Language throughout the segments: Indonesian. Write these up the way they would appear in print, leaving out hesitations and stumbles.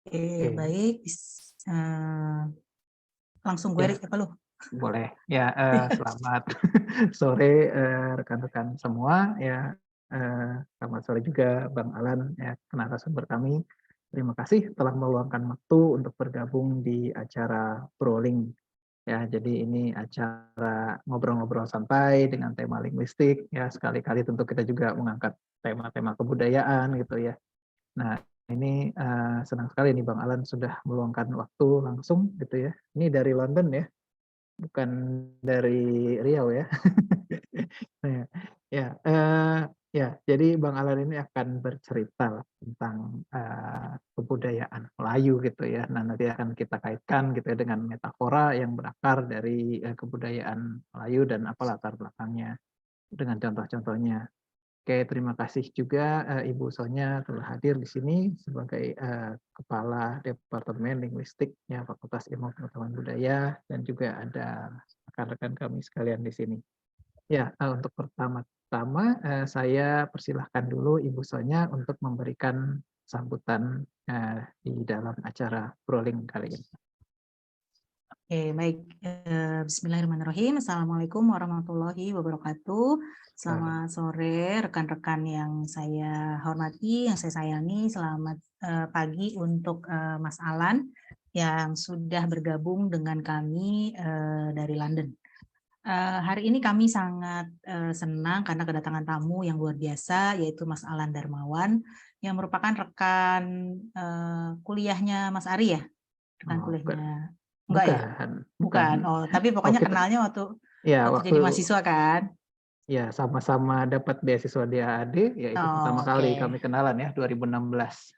Oke, Baik, langsung gue ya Rik, apa lu? boleh. Ya, selamat sore, rekan-rekan semua ya, selamat sore juga Bang Alan ya, narasumber kami. Terima kasih telah meluangkan waktu untuk bergabung di acara Brolink. Ya, jadi ini acara ngobrol-ngobrol santai dengan tema linguistik ya, sekali-kali tentu kita juga mengangkat tema-tema kebudayaan gitu ya. Nah, ini, senang sekali nih Bang Alan sudah meluangkan waktu langsung gitu ya. Ini dari London ya? Bukan dari Riau ya. Nah, ya, ya, jadi Bang Alan ini akan bercerita lah tentang, kebudayaan Melayu gitu ya. Nah, nanti akan kita kaitkan gitu ya dengan metafora yang berakar dari, kebudayaan Melayu dan apa latar belakangnya, dengan contoh-contohnya. Oke, terima kasih juga, Ibu Sonya telah hadir di sini sebagai, Kepala Departemen Linguistik ya, Fakultas Ilmu Pengetahuan Budaya, dan juga ada rekan-rekan kami sekalian di sini. Ya, untuk pertama-tama, saya persilahkan dulu Ibu Sonya untuk memberikan sambutan, di dalam acara Brolink kali ini. Baik, bismillahirrahmanirrahim. Assalamualaikum warahmatullahi wabarakatuh. Selamat sore rekan-rekan yang saya hormati, yang saya sayangi. Selamat pagi untuk Mas Alan yang sudah bergabung dengan kami dari London. Hari ini kami sangat senang karena kedatangan tamu yang luar biasa, yaitu Mas Alan Darmawan, yang merupakan rekan kuliahnya Mas Ari ya? Rekan Oh, kuliahnya, enggak ya? bukan bukan. Bukan? Oh, tapi Oh, pokoknya kita kenalnya waktu ya waktu waktu jadi mahasiswa kan? ya sama-sama dapat beasiswa di AAD, ya itu pertama Oh, kali oke. kami kenalan ya, 2016.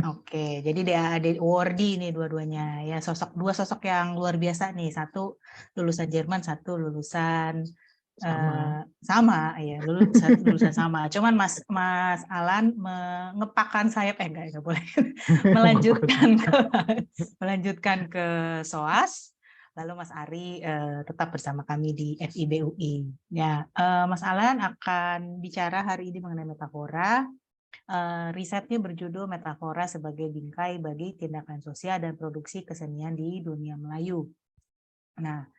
Oke, jadi adik awardee nih dua-duanya ya, dua sosok yang luar biasa nih, satu lulusan Jerman, satu lulusan Sama. sama ya, lulusan sama. Cuman Mas Mas Alan mengepakkan sayap, enggak boleh, melanjutkan ke melanjutkan ke SOAS, lalu Mas Ari tetap bersama kami di FIB UI. Ya, Mas Alan akan bicara hari ini mengenai metafora. Risetnya berjudul Metafora sebagai Bingkai bagi Tindakan Sosial dan Produksi Kesenian di Dunia Melayu. Nah,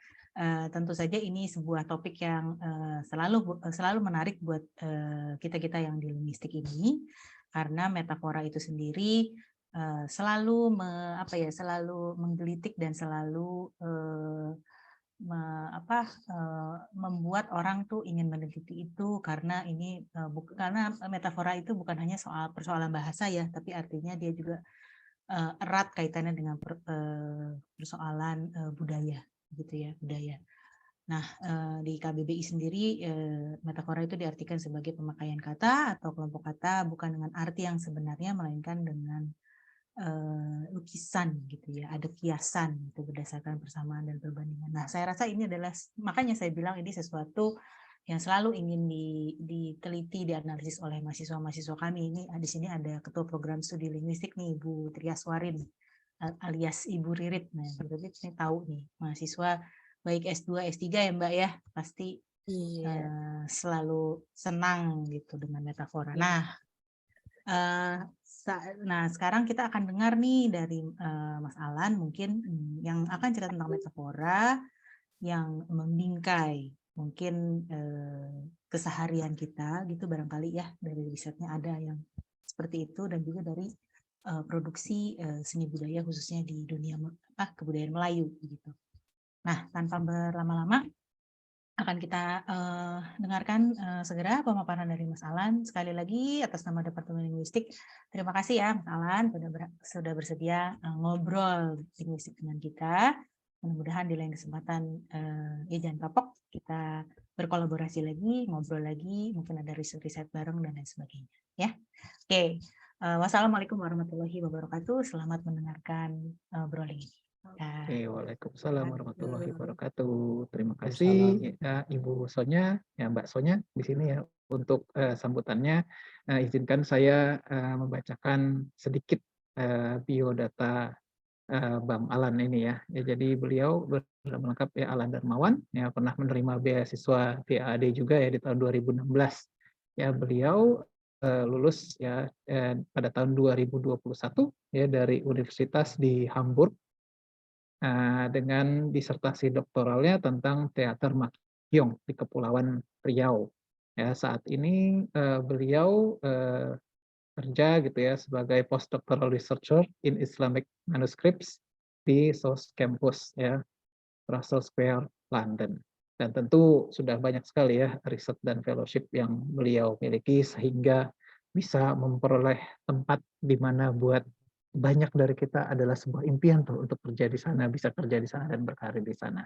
tentu saja ini sebuah topik yang selalu menarik buat kita-kita yang di linguistik ini, karena metafora itu sendiri selalu menggelitik dan selalu membuat orang tuh ingin meneliti itu, karena karena metafora itu bukan hanya soal persoalan bahasa ya, tapi artinya dia juga erat kaitannya dengan persoalan budaya gitu ya, budaya. Nah, di KBBI sendiri metafora itu diartikan sebagai pemakaian kata atau kelompok kata bukan dengan arti yang sebenarnya, melainkan dengan lukisan gitu ya, ada kiasan gitu berdasarkan persamaan dan perbandingan. Nah, saya rasa ini adalah, makanya saya bilang ini sesuatu yang selalu ingin diteliti, dianalisis oleh mahasiswa-mahasiswa kami. Ini di sini ada Ketua Program Studi Linguistik nih, Ibu Triaswarin alias Ibu Ririt. Nah, Bu Ririt ini tahu nih, mahasiswa baik S2, S3 ya Mbak ya, pasti selalu senang gitu dengan metafora. Nah, sekarang kita akan dengar nih dari Mas Alan mungkin yang akan cerita tentang metafora yang membingkai mungkin keseharian kita gitu, barangkali ya, dari risetnya ada yang seperti itu, dan juga dari produksi seni budaya khususnya di dunia kebudayaan Melayu gitu. Nah, tanpa berlama-lama akan kita dengarkan segera pemaparan dari Mas Alan. Sekali lagi atas nama Departemen Linguistik, terima kasih ya Mas Alan sudah bersedia ngobrol linguistik dengan kita. Mudah-mudahan di lain kesempatan ya jangan kapok, kita berkolaborasi lagi, ngobrol lagi, mungkin ada riset-riset bareng dan lain sebagainya. Ya, oke. Wassalamualaikum warahmatullahi wabarakatuh. Selamat mendengarkan obrolan ini. Oke, waalaikumsalam warahmatullahi wabarakatuh. Terima kasih ya, Ibu Sonya, ya Mbak Sonya di sini ya untuk sambutannya. Izinkan saya membacakan sedikit biodata Bang Alan ini ya. Ya, jadi beliau bernama lengkap ya Alan Darmawan, ya pernah menerima beasiswa TAD juga ya di tahun 2016. Ya, beliau lulus ya pada tahun 2021 ya dari Universitas di Hamburg dengan disertasi doktoralnya tentang teater Makiong di Kepulauan Riau. Ya, saat ini beliau kerja gitu ya sebagai postdoctoral researcher in Islamic manuscripts di SOAS Campus ya, Russell Square, London. Dan tentu sudah banyak sekali ya riset dan fellowship yang beliau miliki sehingga bisa memperoleh tempat di mana buat banyak dari kita adalah sebuah impian tuh untuk kerja di sana, bisa kerja di sana dan berkarir di sana.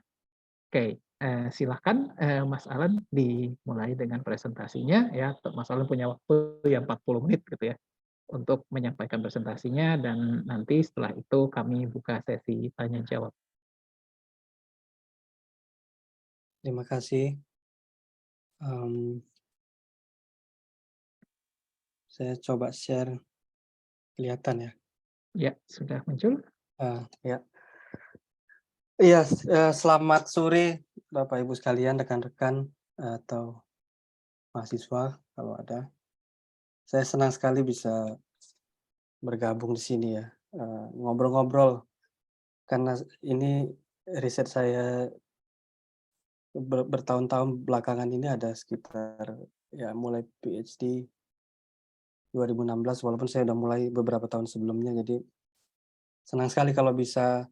Oke, silakan Mas Alan dimulai dengan presentasinya ya. Mas Alan punya waktu yang 40 menit gitu ya untuk menyampaikan presentasinya dan nanti setelah itu kami buka sesi tanya jawab. Terima kasih. Saya coba share, kelihatan ya? Ya, sudah muncul? Ya. Iya, selamat sore Bapak Ibu sekalian, rekan-rekan atau mahasiswa kalau ada. Saya senang sekali bisa bergabung di sini ya, ngobrol-ngobrol karena ini riset saya bertahun-tahun belakangan ini ada sekitar ya mulai PhD 2016 walaupun saya udah mulai beberapa tahun sebelumnya, jadi senang sekali kalau bisa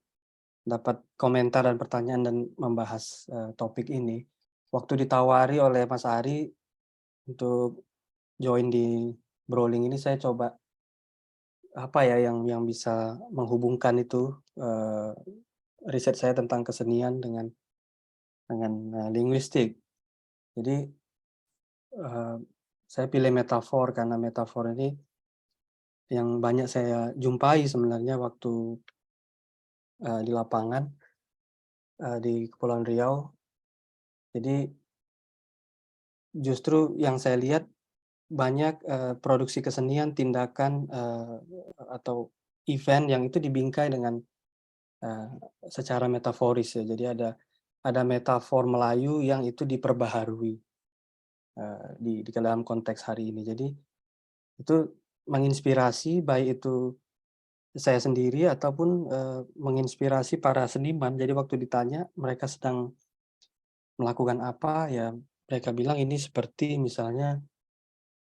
dapat komentar dan pertanyaan dan membahas topik ini. Waktu ditawari oleh Mas Ari untuk join di Brolin ini, saya coba apa ya yang bisa menghubungkan itu riset saya tentang kesenian dengan linguistik. Jadi saya pilih metafor karena metafor ini yang banyak saya jumpai sebenarnya waktu di lapangan di Kepulauan Riau. Jadi justru yang saya lihat banyak produksi kesenian, tindakan atau event yang itu dibingkai dengan secara metaforis ya. Jadi ada metafor Melayu yang itu diperbaharui di dalam konteks hari ini. Jadi itu menginspirasi baik itu saya sendiri ataupun menginspirasi para seniman. Jadi waktu ditanya mereka sedang melakukan apa, ya mereka bilang ini seperti misalnya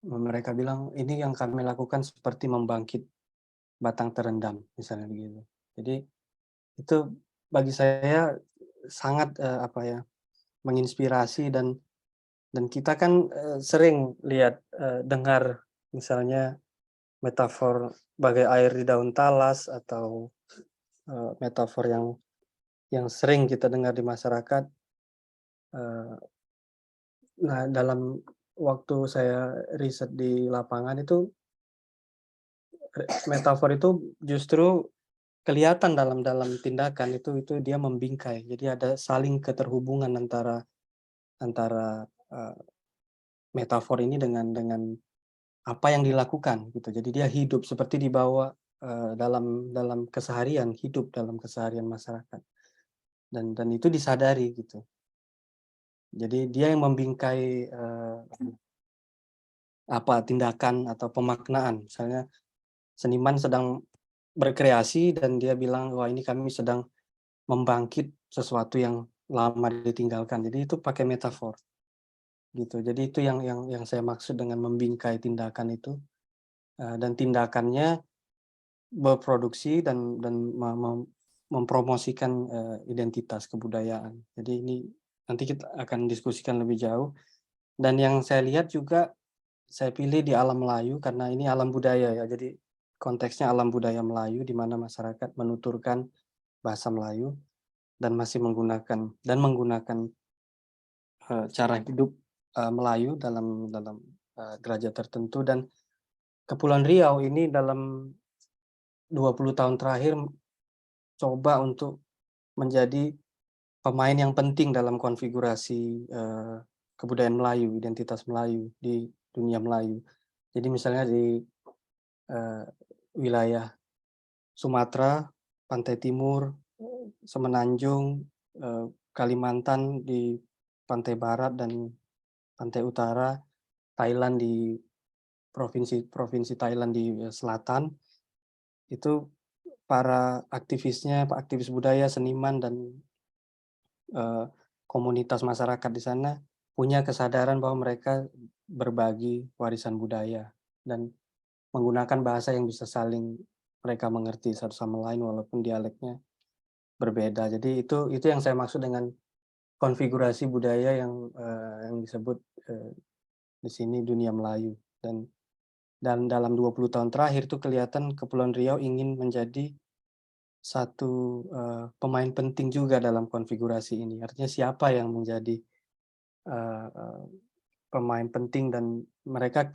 mereka bilang, "Ini yang kami lakukan seperti membangkit batang terendam," misalnya begitu. Jadi itu bagi saya sangat, apa ya, menginspirasi dan kita kan, sering lihat, dengar misalnya metafor bagai air di daun talas atau, metafor yang sering kita dengar di masyarakat. Nah, dalam waktu saya riset di lapangan itu, metafor itu justru kelihatan dalam dalam tindakan itu dia membingkai. Jadi ada saling keterhubungan antara antara, metafor ini dengan apa yang dilakukan gitu. Jadi dia hidup seperti dibawa, dalam dalam keseharian, hidup dalam keseharian masyarakat dan itu disadari gitu. Jadi dia yang membingkai, tindakan atau pemaknaan. Misalnya seniman sedang berkreasi dan dia bilang, "Wah, ini kami sedang membangkit sesuatu yang lama ditinggalkan." Jadi itu pakai metafor, gitu. Jadi itu yang saya maksud dengan membingkai tindakan itu, dan tindakannya berproduksi dan mempromosikan, identitas kebudayaan. Jadi ini nanti kita akan diskusikan lebih jauh dan yang saya lihat juga, saya pilih di alam Melayu karena ini alam budaya ya, jadi konteksnya alam budaya Melayu di mana masyarakat menuturkan bahasa Melayu dan masih menggunakan cara hidup Melayu dalam dalam derajat tertentu dan Kepulauan Riau ini dalam 20 tahun terakhir coba untuk menjadi pemain yang penting dalam konfigurasi kebudayaan Melayu, identitas Melayu di dunia Melayu. Jadi misalnya di wilayah Sumatera, Pantai Timur, Semenanjung, Kalimantan di pantai barat dan pantai utara, Thailand di provinsi Thailand di selatan, itu para aktivis budaya, seniman, dan komunitas masyarakat di sana punya kesadaran bahwa mereka berbagi warisan budaya dan menggunakan bahasa yang bisa saling mereka mengerti satu sama lain walaupun dialeknya berbeda. Jadi itu yang saya maksud dengan konfigurasi budaya yang disebut di sini dunia Melayu. Dan dalam 20 tahun terakhir itu kelihatan Kepulauan Riau ingin menjadi satu pemain penting juga dalam konfigurasi ini. Artinya siapa yang menjadi pemain penting, dan mereka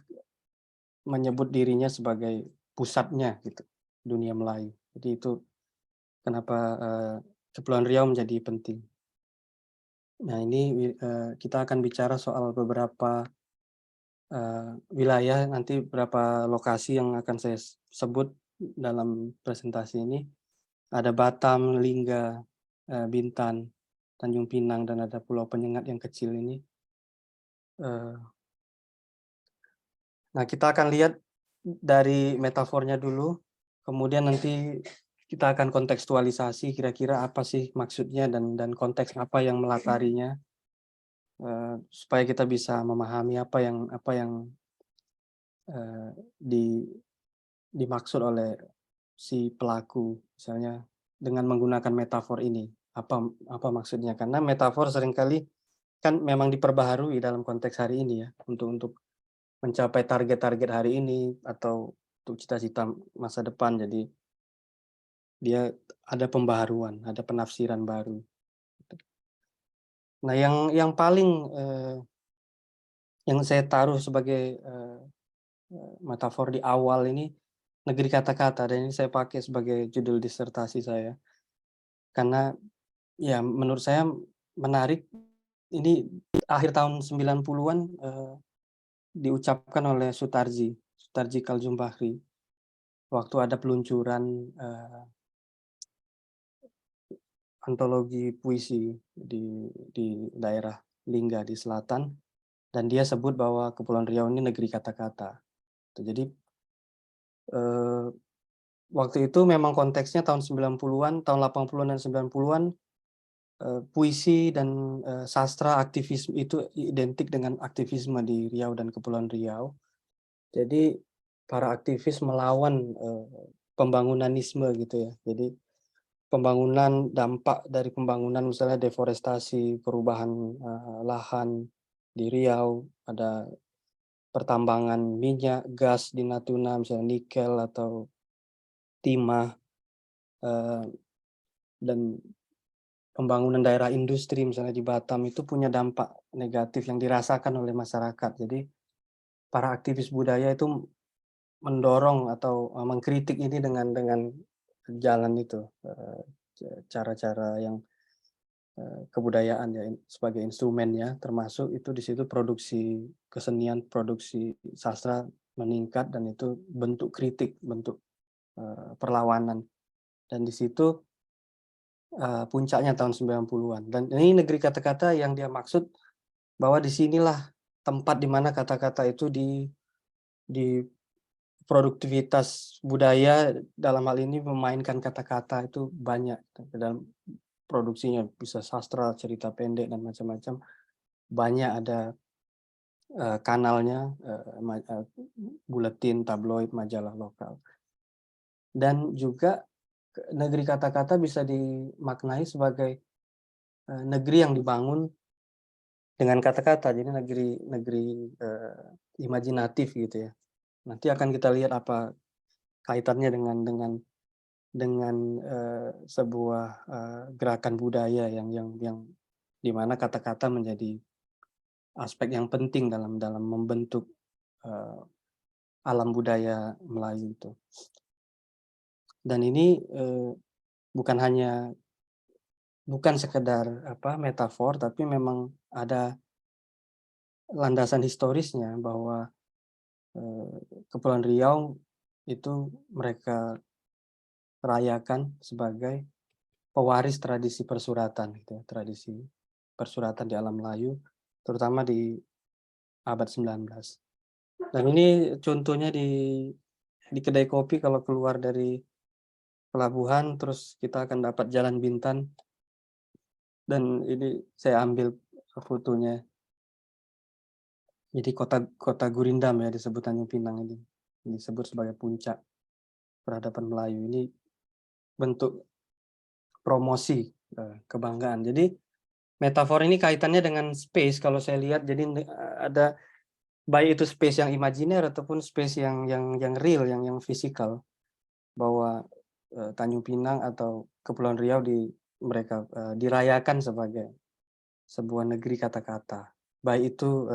menyebut dirinya sebagai pusatnya gitu, dunia Melayu. Jadi itu kenapa Kepulauan Riau menjadi penting. Nah, ini kita akan bicara soal beberapa wilayah, nanti beberapa lokasi yang akan saya sebut dalam presentasi ini. Ada Batam, Lingga, Bintan, Tanjung Pinang, dan ada Pulau Penyengat yang kecil ini. Nah, kita akan lihat dari metafornya dulu, kemudian nanti kita akan kontekstualisasi kira-kira apa sih maksudnya dan konteks apa yang melatarinya, supaya kita bisa memahami apa yang dimaksud oleh si pelaku, misalnya dengan menggunakan metafor ini. Apa maksudnya? Karena metafor seringkali kan memang diperbaharui dalam konteks hari ini ya, untuk mencapai target-target hari ini atau untuk cita-cita masa depan. Jadi dia ada pembaharuan, ada penafsiran baru. Nah, yang paling yang saya taruh sebagai metafor di awal ini negeri kata-kata, dan ini saya pakai sebagai judul disertasi saya. Karena ya menurut saya menarik, ini akhir tahun 90-an diucapkan oleh Sutarji Kaljumbakhri waktu ada peluncuran antologi puisi di daerah Lingga di selatan, dan dia sebut bahwa Kepulauan Riau ini negeri kata-kata. Jadi waktu itu memang konteksnya tahun 90-an, tahun 80-an dan 90-an, puisi dan sastra aktivisme itu identik dengan aktivisme di Riau dan Kepulauan Riau. Jadi para aktivis melawan pembangunanisme gitu ya. Jadi dampak dari pembangunan, misalnya deforestasi, perubahan lahan di Riau, ada pertambangan minyak, gas di Natuna, misalnya nikel atau timah, dan pembangunan daerah industri misalnya di Batam itu punya dampak negatif yang dirasakan oleh masyarakat. Jadi para aktivis budaya itu mendorong atau mengkritik ini dengan jalan itu, cara-cara yang kebudayaan ya sebagai instrumennya, termasuk itu di situ produksi kesenian, produksi sastra meningkat, dan itu bentuk kritik, bentuk perlawanan. Dan di situ puncaknya tahun 90-an. Dan ini negeri kata-kata yang dia maksud bahwa disinilah tempat di mana kata-kata itu di produktivitas budaya, dalam hal ini memainkan kata-kata itu banyak dalam produksinya, bisa sastra, cerita pendek, dan macam-macam. Banyak ada kanalnya, buletin, tabloid, majalah lokal. Dan juga negeri kata-kata bisa dimaknai sebagai negeri yang dibangun dengan kata-kata, jadi negeri imajinatif gitu ya. Nanti akan kita lihat apa kaitannya dengan sebuah gerakan budaya yang di mana kata-kata menjadi aspek yang penting dalam membentuk alam budaya Melayu itu. Dan ini bukan sekedar metafor, tapi memang ada landasan historisnya bahwa Kepulauan Riau itu mereka rayakan sebagai pewaris tradisi persuratan, gitu ya, tradisi persuratan di alam Melayu, terutama di abad 19. Dan ini contohnya di kedai kopi kalau keluar dari pelabuhan, terus kita akan dapat Jalan Bintan, dan ini saya ambil fotonya. Jadi kota Gurindam ya disebut Tanjung Pinang ini. Disebut sebagai puncak peradaban Melayu. Ini bentuk promosi kebanggaan. Jadi metafor ini kaitannya dengan space kalau saya lihat. Jadi ada baik itu space yang imajiner ataupun space yang real, yang fisikal, bahwa Tanjung Pinang atau Kepulauan Riau mereka dirayakan sebagai sebuah negeri kata-kata. Baik itu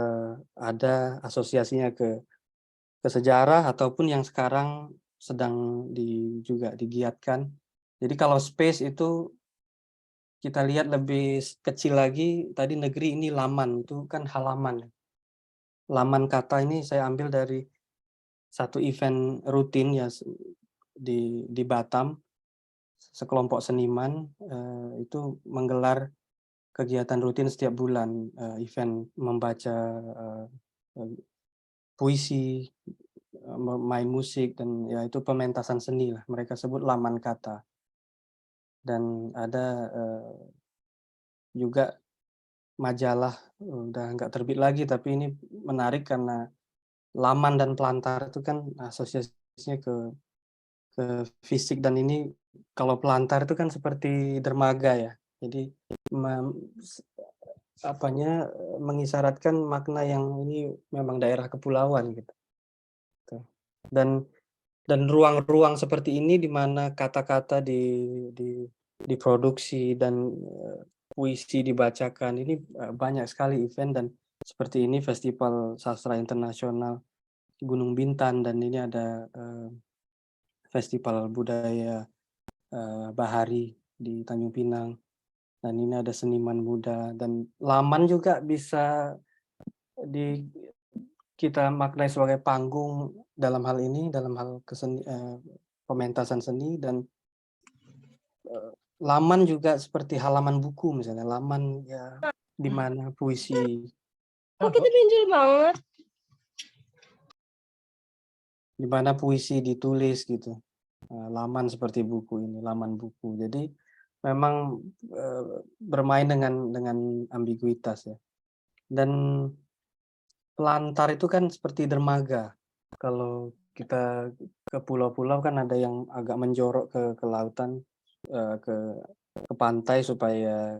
ada asosiasinya ke sejarah ataupun yang sekarang sedang juga digiatkan. Jadi kalau space itu kita lihat lebih kecil lagi, tadi negeri ini laman, itu kan halaman. Laman kata ini saya ambil dari satu event rutin ya di Batam, sekelompok seniman itu menggelar kegiatan rutin setiap bulan, event membaca puisi, main musik, dan ya itu pementasan seni lah, mereka sebut laman kata. Dan ada juga majalah, udah nggak terbit lagi, tapi ini menarik karena laman dan pelantar itu kan asosiasinya ke fisik, dan ini kalau pelantar itu kan seperti dermaga ya. Jadi mengisyaratkan makna yang ini memang daerah kepulauan gitu. Dan ruang-ruang seperti ini di mana kata-kata diproduksi dan puisi dibacakan, ini banyak sekali event, dan seperti ini Festival Sastra Internasional Gunung Bintan, dan ini ada Festival Budaya Bahari di Tanjung Pinang, dan ini ada seniman muda, dan laman juga bisa kita maknai sebagai panggung dalam hal ini, dalam hal pementasan seni, dan laman juga seperti halaman buku misalnya, laman ya di mana puisi. Kok kita pinjol banget? Di mana puisi ditulis gitu. Laman seperti buku ini, laman buku. Jadi memang bermain dengan ambiguitas ya. Dan pelantar itu kan seperti dermaga. Kalau kita ke pulau-pulau kan ada yang agak menjorok ke lautan, ke pantai, supaya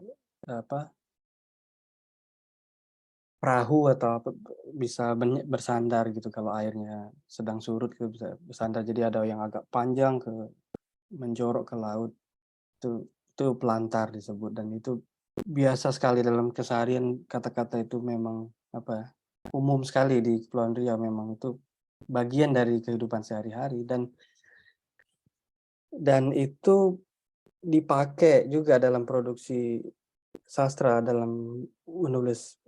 perahu atau bisa bersandar gitu kalau airnya sedang surut, bisa bersandar. Jadi ada yang agak panjang menjorok ke laut, itu pelantar disebut, dan itu biasa sekali dalam keseharian. Kata-kata itu memang umum sekali di Kepulauan Riau, memang itu bagian dari kehidupan sehari-hari, dan itu dipakai juga dalam produksi sastra, dalam menulis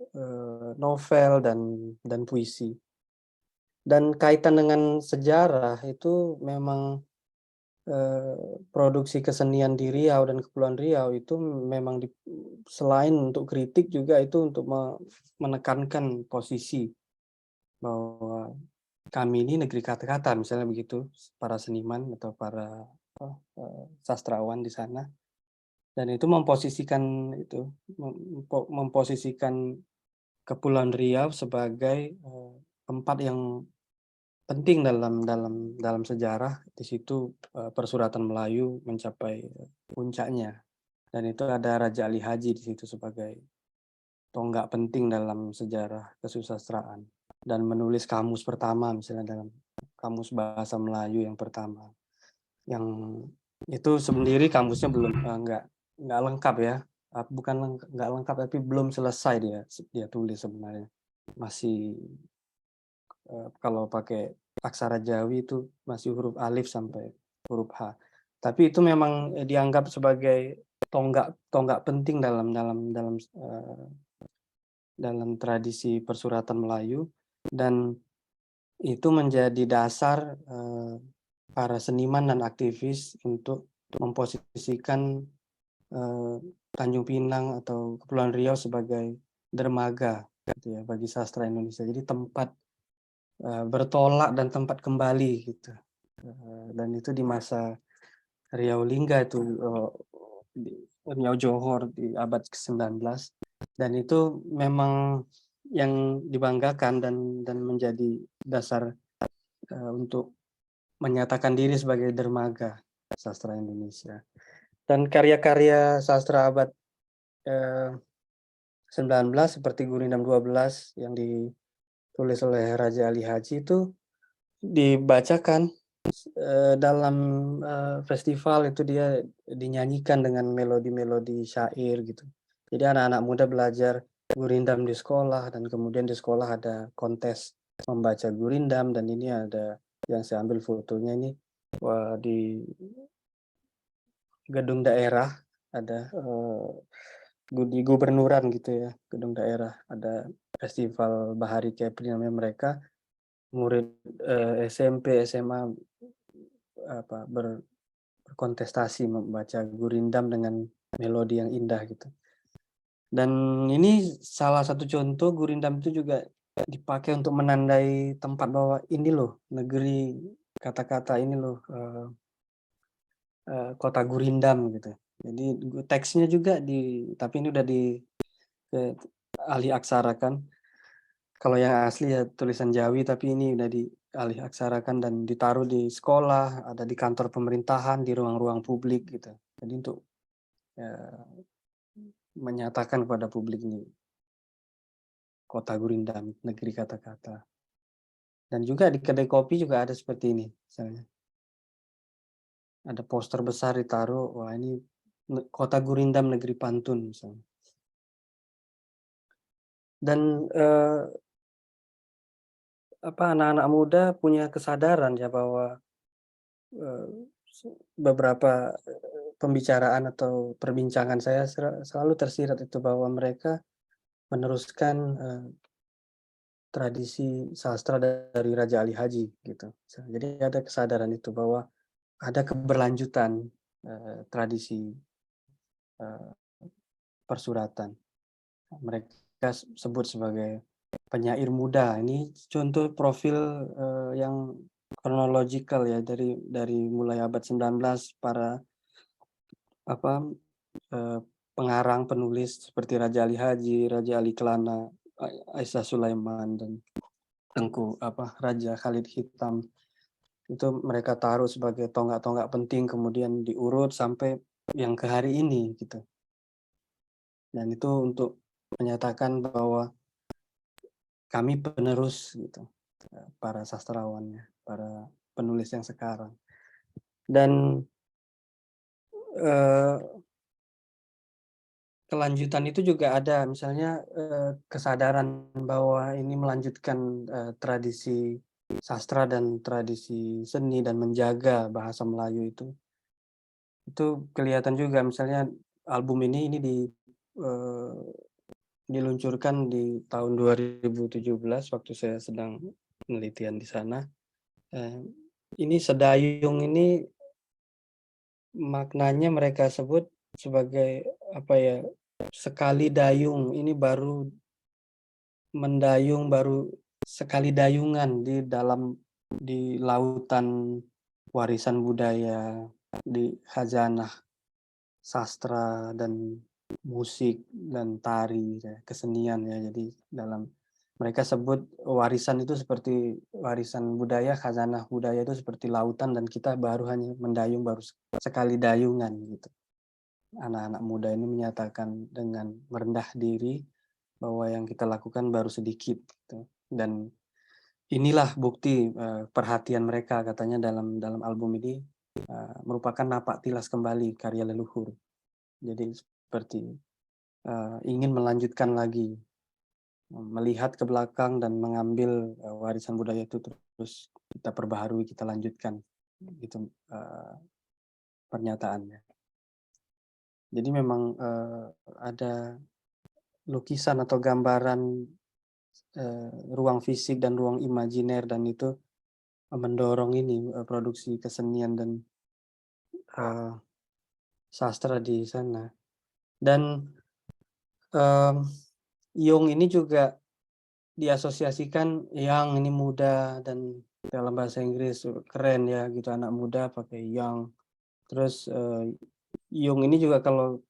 novel dan puisi. Dan kaitan dengan sejarah itu memang produksi kesenian di Riau dan Kepulauan Riau itu memang selain untuk kritik juga itu untuk menekankan posisi bahwa kami ini negeri kata-kata, misalnya begitu, para seniman atau para sastrawan di sana. Dan itu memposisikan Kepulauan Riau sebagai tempat yang penting dalam sejarah. Di situ persuratan Melayu mencapai puncaknya, dan itu ada Raja Ali Haji di situ sebagai tonggak penting dalam sejarah kesusastraan, dan menulis kamus pertama, misalnya dalam kamus bahasa Melayu yang pertama, yang itu sendiri kamusnya belum nggak lengkap ya, bukan nggak lengkap, tapi belum selesai dia tulis sebenarnya, masih kalau pakai aksara Jawi itu masih huruf alif sampai huruf H. Tapi itu memang dianggap sebagai tonggak penting dalam tradisi persuratan Melayu, dan itu menjadi dasar para seniman dan aktivis untuk memposisikan Tanjung Pinang atau Kepulauan Riau sebagai dermaga gitu ya bagi sastra Indonesia. Jadi tempat bertolak dan tempat kembali gitu. Dan itu di masa Riau Lingga itu, di Riau Johor di abad ke-19, dan itu memang yang dibanggakan dan menjadi dasar untuk menyatakan diri sebagai dermaga sastra Indonesia. Dan karya-karya sastra abad 19 seperti Gurindam 12 yang ditulis oleh Raja Ali Haji itu dibacakan dalam festival, itu dia dinyanyikan dengan melodi-melodi syair gitu. Jadi anak-anak muda belajar Gurindam di sekolah, dan kemudian di sekolah ada kontes membaca Gurindam, dan ini ada yang saya ambil fotonya ini di gedung daerah, ada di gubernuran gitu ya, gedung daerah, ada festival Bahari Kepri namanya mereka, murid SMP, SMA berkontestasi membaca Gurindam dengan melodi yang indah gitu. Dan ini salah satu contoh Gurindam itu juga dipakai untuk menandai tempat bahwa ini loh negeri kata-kata, ini loh kota Gurindam gitu. Jadi teksnya juga tapi ini udah alih aksarakan. Kalau yang asli ya tulisan Jawi, tapi ini udah dialih aksarakan dan ditaruh di sekolah, ada di kantor pemerintahan, di ruang-ruang publik gitu. Jadi untuk menyatakan kepada publik ini kota Gurindam, negeri kata-kata. Dan juga di kedai kopi juga ada seperti ini, misalnya. Ada poster besar ditaruh, wah ini kota Gurindam, negeri pantun misalnya. Dan anak-anak muda punya kesadaran ya bahwa beberapa pembicaraan atau perbincangan saya selalu tersirat itu bahwa mereka meneruskan tradisi sastra dari Raja Ali Haji gitu. Jadi ada kesadaran itu bahwa ada keberlanjutan tradisi persuratan. Mereka sebut sebagai penyair muda. Ini contoh profil yang kronologikal ya, dari mulai abad 19 para pengarang penulis seperti Raja Ali Haji, Raja Ali Kelana, Aisyah Sulaiman, dan Tengku Raja Khalid Hitam. Itu mereka taruh sebagai tonggak-tonggak penting, kemudian diurut sampai yang ke hari ini gitu. Dan itu untuk menyatakan bahwa kami penerus gitu, para sastrawannya, para penulis yang sekarang. Dan kelanjutan itu juga ada, misalnya kesadaran bahwa ini melanjutkan tradisi sastra dan tradisi seni dan menjaga bahasa Melayu itu kelihatan juga. Misalnya album ini diluncurkan di tahun 2017 waktu saya sedang penelitian di sana. Ini Sedayung ini maknanya mereka sebut sebagai sekali dayung. Ini baru mendayung, baru sekali dayungan di lautan warisan budaya, di khazanah sastra dan musik dan tari, kesenian ya. Jadi mereka sebut warisan itu seperti warisan budaya, khazanah budaya itu seperti lautan, dan kita baru hanya mendayung, baru sekali dayungan gitu. Anak-anak muda ini menyatakan dengan merendah diri bahwa yang kita lakukan baru sedikit gitu. Dan inilah bukti perhatian mereka, katanya dalam album ini merupakan napak tilas kembali karya leluhur. Jadi seperti ingin melanjutkan lagi, melihat ke belakang dan mengambil warisan budaya itu, terus kita perbaharui, kita lanjutkan gitu pernyataannya. Jadi memang ada lukisan atau gambaran ruang fisik dan ruang imajiner, dan itu mendorong ini produksi kesenian dan sastra di sana. Dan Yung ini juga diasosiasikan yang ini muda, dan dalam bahasa Inggris keren ya gitu, anak muda pakai young. Terus yung ini juga kalau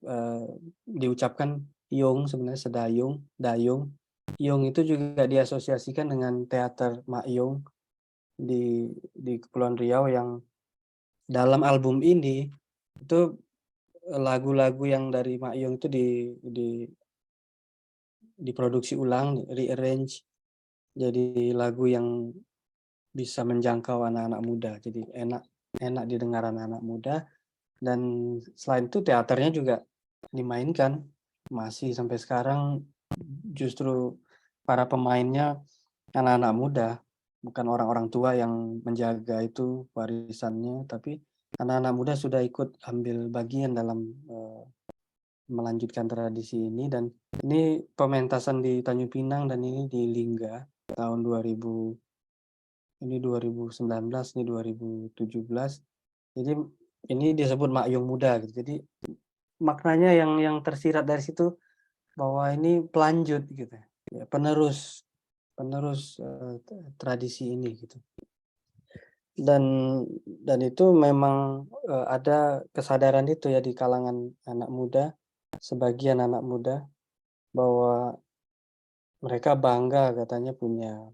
diucapkan yung sebenarnya sedayung, dayung. Yung itu juga diasosiasikan dengan teater Mak Yung di Kepulauan Riau, yang dalam album ini itu lagu-lagu yang dari Mak Yung itu diproduksi ulang, rearrange jadi lagu yang bisa menjangkau anak-anak muda. Jadi enak didengar anak-anak muda, dan selain itu teaternya juga dimainkan masih sampai sekarang. Justru para pemainnya anak-anak muda, bukan orang-orang tua yang menjaga itu warisannya, tapi anak-anak muda sudah ikut ambil bagian dalam melanjutkan tradisi ini. Dan ini pementasan di Tanjung Pinang dan ini di Lingga tahun 2000, ini 2019, ini 2017. Jadi ini disebut Mak Yung Muda gitu. Jadi maknanya yang tersirat dari situ bahwa ini pelanjut gitu ya, penerus tradisi ini gitu. Dan itu memang ada kesadaran itu ya di kalangan anak muda, sebagian anak muda, bahwa mereka bangga katanya punya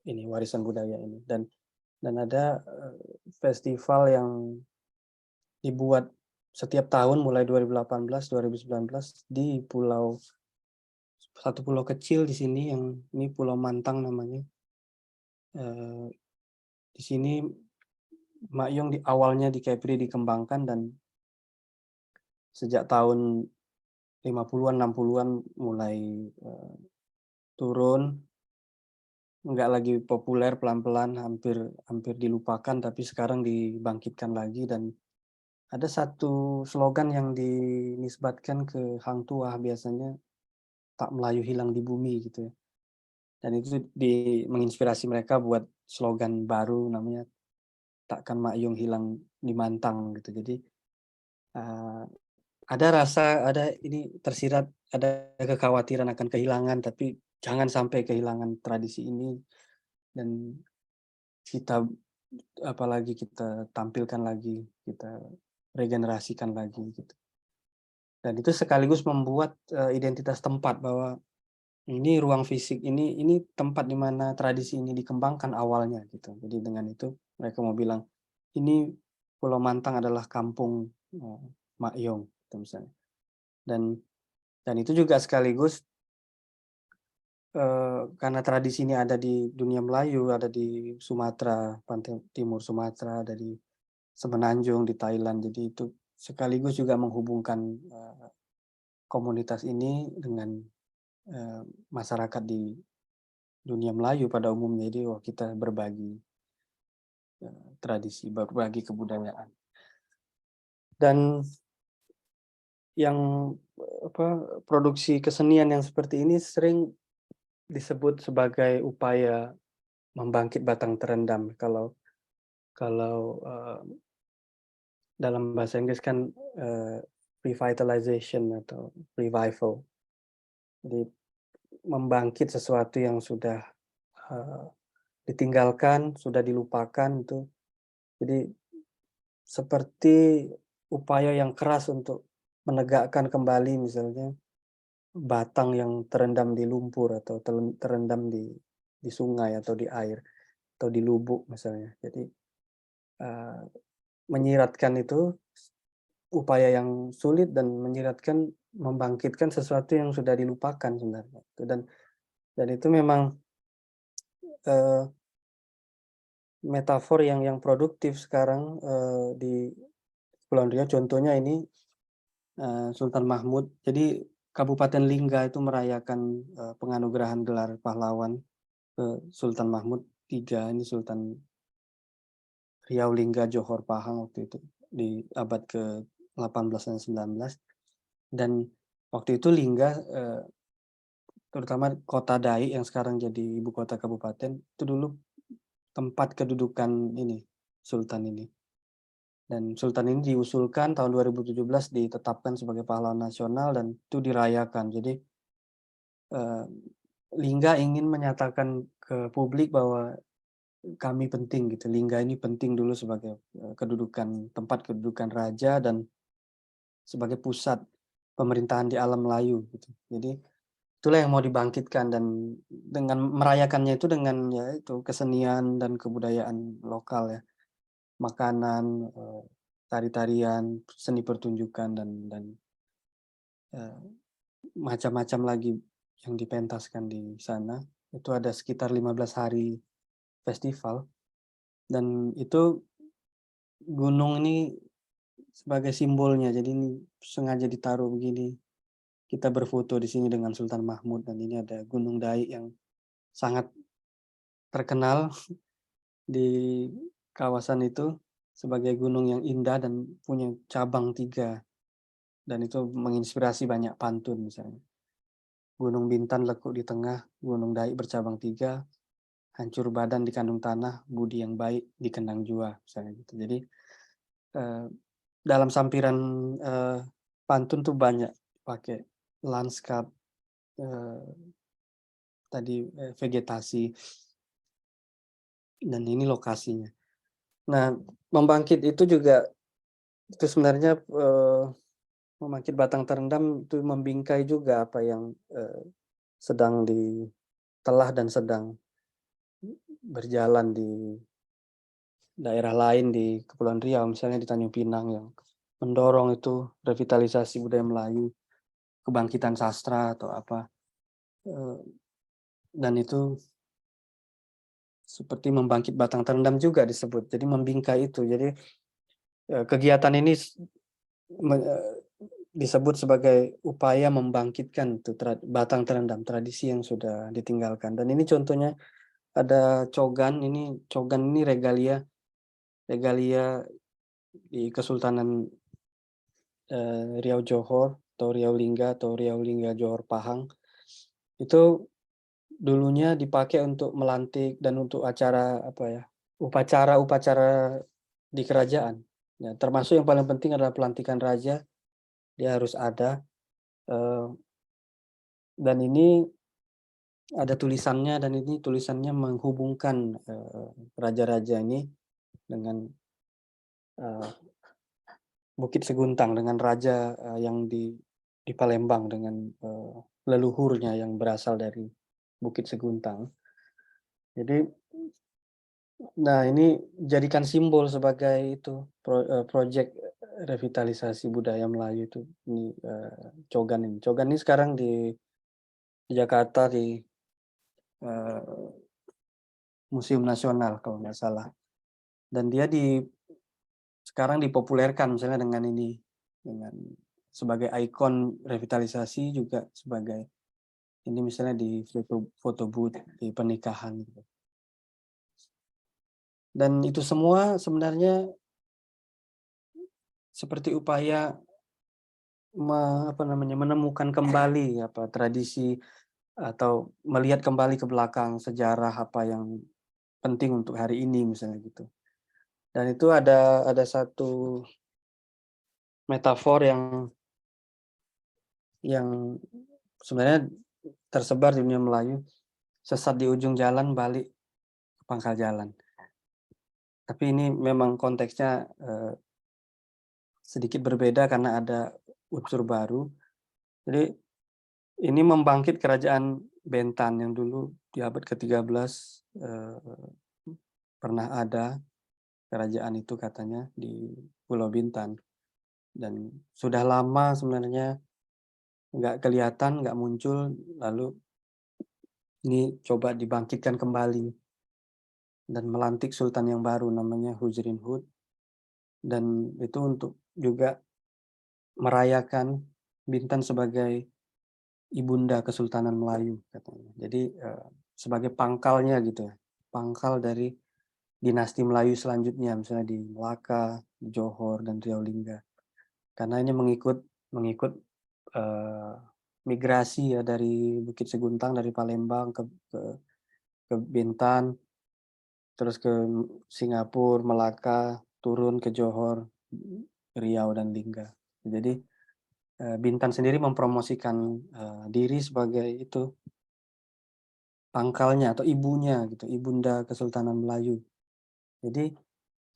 ini warisan budaya ini. Dan ada festival yang dibuat setiap tahun mulai 2018, 2019 di satu pulau kecil di sini, yang ini Pulau Mantang namanya. Di sini Mak Yung di awalnya di Kepri dikembangkan, dan sejak tahun 50-an 60-an mulai turun, nggak lagi populer, pelan-pelan hampir dilupakan, tapi sekarang dibangkitkan lagi. Dan ada satu slogan yang dinisbatkan ke Hang Tuah biasanya, tak Melayu hilang di bumi gitu ya. Dan itu menginspirasi mereka buat slogan baru namanya takkan Mak Yung hilang di Mantang gitu. Jadi ada ini tersirat, ada kekhawatiran akan kehilangan, tapi jangan sampai kehilangan tradisi ini, dan kita apalagi kita tampilkan lagi, kita regenerasikan lagi gitu. Dan itu sekaligus membuat identitas tempat, bahwa ini ruang fisik, ini tempat di mana tradisi ini dikembangkan awalnya gitu. Jadi dengan itu mereka mau bilang ini Pulau Mantang adalah kampung Mak Yung gitu misalnya. Dan itu juga sekaligus karena tradisi ini ada di dunia Melayu, ada di Sumatera, pantai timur Sumatera, ada di Semenanjung, di Thailand. Jadi itu sekaligus juga menghubungkan komunitas ini dengan masyarakat di dunia Melayu pada umumnya. Jadi kita berbagi tradisi, berbagi kebudayaan. Dan yang produksi kesenian yang seperti ini sering disebut sebagai upaya membangkit batang terendam. Kalau dalam bahasa Inggris kan revitalization atau revival. Jadi membangkit sesuatu yang sudah ditinggalkan, sudah dilupakan itu. Jadi seperti upaya yang keras untuk menegakkan kembali misalnya batang yang terendam di lumpur atau terendam di sungai atau di air atau di lubuk misalnya. Jadi menyiratkan itu upaya yang sulit, dan menyiratkan membangkitkan sesuatu yang sudah dilupakan sebenarnya. Dan itu memang metafor yang produktif sekarang di Kepulauan Riau. Contohnya ini Sultan Mahmud. Jadi Kabupaten Lingga itu merayakan penganugerahan gelar pahlawan ke Sultan Mahmud III. Ini Sultan Riau Lingga Johor Pahang waktu itu di abad ke-18 dan 19. Dan waktu itu Lingga, terutama kota Dai yang sekarang jadi ibu kota kabupaten, itu dulu tempat kedudukan ini Sultan ini. Dan Sultan ini diusulkan tahun 2017 ditetapkan sebagai pahlawan nasional, dan itu dirayakan. Jadi Lingga ingin menyatakan ke publik bahwa kami penting gitu. Lingga ini penting dulu sebagai tempat kedudukan raja dan sebagai pusat pemerintahan di alam Melayu gitu. Jadi itulah yang mau dibangkitkan, dan dengan merayakannya itu dengan ya itu kesenian dan kebudayaan lokal ya. Makanan, tari-tarian, seni pertunjukan dan eh, macam-macam lagi yang dipentaskan di sana. Itu ada sekitar 15 hari festival, dan itu gunung ini sebagai simbolnya. Jadi ini sengaja ditaruh begini. Kita berfoto di sini dengan Sultan Mahmud, dan ini ada Gunung Daik yang sangat terkenal di kawasan itu sebagai gunung yang indah dan punya cabang 3, dan itu menginspirasi banyak pantun misalnya. Gunung Bintan lekuk di tengah, Gunung Daik bercabang 3, hancur badan di kandung tanah, budi yang baik di kendang jua, misalnya gitu. Jadi dalam sampiran pantun tuh banyak pakai lanskap, tadi vegetasi, dan ini lokasinya. Nah, membangkit itu juga itu sebenarnya membangkit batang terendam itu membingkai juga apa yang sedang ditelah dan sedang berjalan di daerah lain di Kepulauan Riau, misalnya di Tanjung Pinang, yang mendorong itu revitalisasi budaya Melayu, kebangkitan sastra atau apa, dan itu seperti membangkit batang terendam juga disebut. Jadi membingkai itu. Jadi kegiatan ini disebut sebagai upaya membangkitkan itu batang terendam, tradisi yang sudah ditinggalkan. Dan ini contohnya ada cogan ini regalia di Kesultanan Riau Johor atau Riau Lingga atau Riau Lingga Johor Pahang. Itu dulunya dipakai untuk melantik dan untuk acara upacara di kerajaan. Ya, termasuk yang paling penting adalah pelantikan raja, dia harus ada. Dan ini ada tulisannya, dan ini tulisannya menghubungkan raja-raja ini dengan Bukit Seguntang, dengan raja yang di Palembang, dengan leluhurnya yang berasal dari Bukit Seguntang. Jadi, nah ini jadikan simbol sebagai itu proyek revitalisasi budaya Melayu itu. Ini cogan ini. Cogan ini sekarang di Jakarta di Museum Nasional kalau nggak salah. Dan dia sekarang dipopulerkan misalnya dengan sebagai ikon revitalisasi, juga sebagai ini misalnya di foto booth di pernikahan gitu. Dan itu semua sebenarnya seperti upaya menemukan kembali tradisi, atau melihat kembali ke belakang sejarah apa yang penting untuk hari ini misalnya gitu. Dan itu ada satu metafor yang sebenarnya tersebar di dunia Melayu, sesat di ujung jalan, balik ke pangkal jalan. Tapi ini memang konteksnya sedikit berbeda karena ada unsur baru. Jadi ini membangkit kerajaan Bentan yang dulu di abad ke-13 pernah ada kerajaan itu katanya di Pulau Bintan. Dan sudah lama sebenarnya nggak kelihatan, nggak muncul, lalu ini coba dibangkitkan kembali dan melantik sultan yang baru namanya Huzrin Hud, dan itu untuk juga merayakan Bintan sebagai ibunda Kesultanan Melayu katanya. Jadi sebagai pangkalnya gitu ya, pangkal dari dinasti Melayu selanjutnya, misalnya di Melaka, Johor, dan Riau Lingga. Karena ini mengikut migrasi ya dari Bukit Seguntang, dari Palembang ke Bintan, terus ke Singapura, Melaka, turun ke Johor, Riau, dan Lingga. Jadi Bintan sendiri mempromosikan diri sebagai itu pangkalnya atau ibunya gitu, ibunda Kesultanan Melayu. Jadi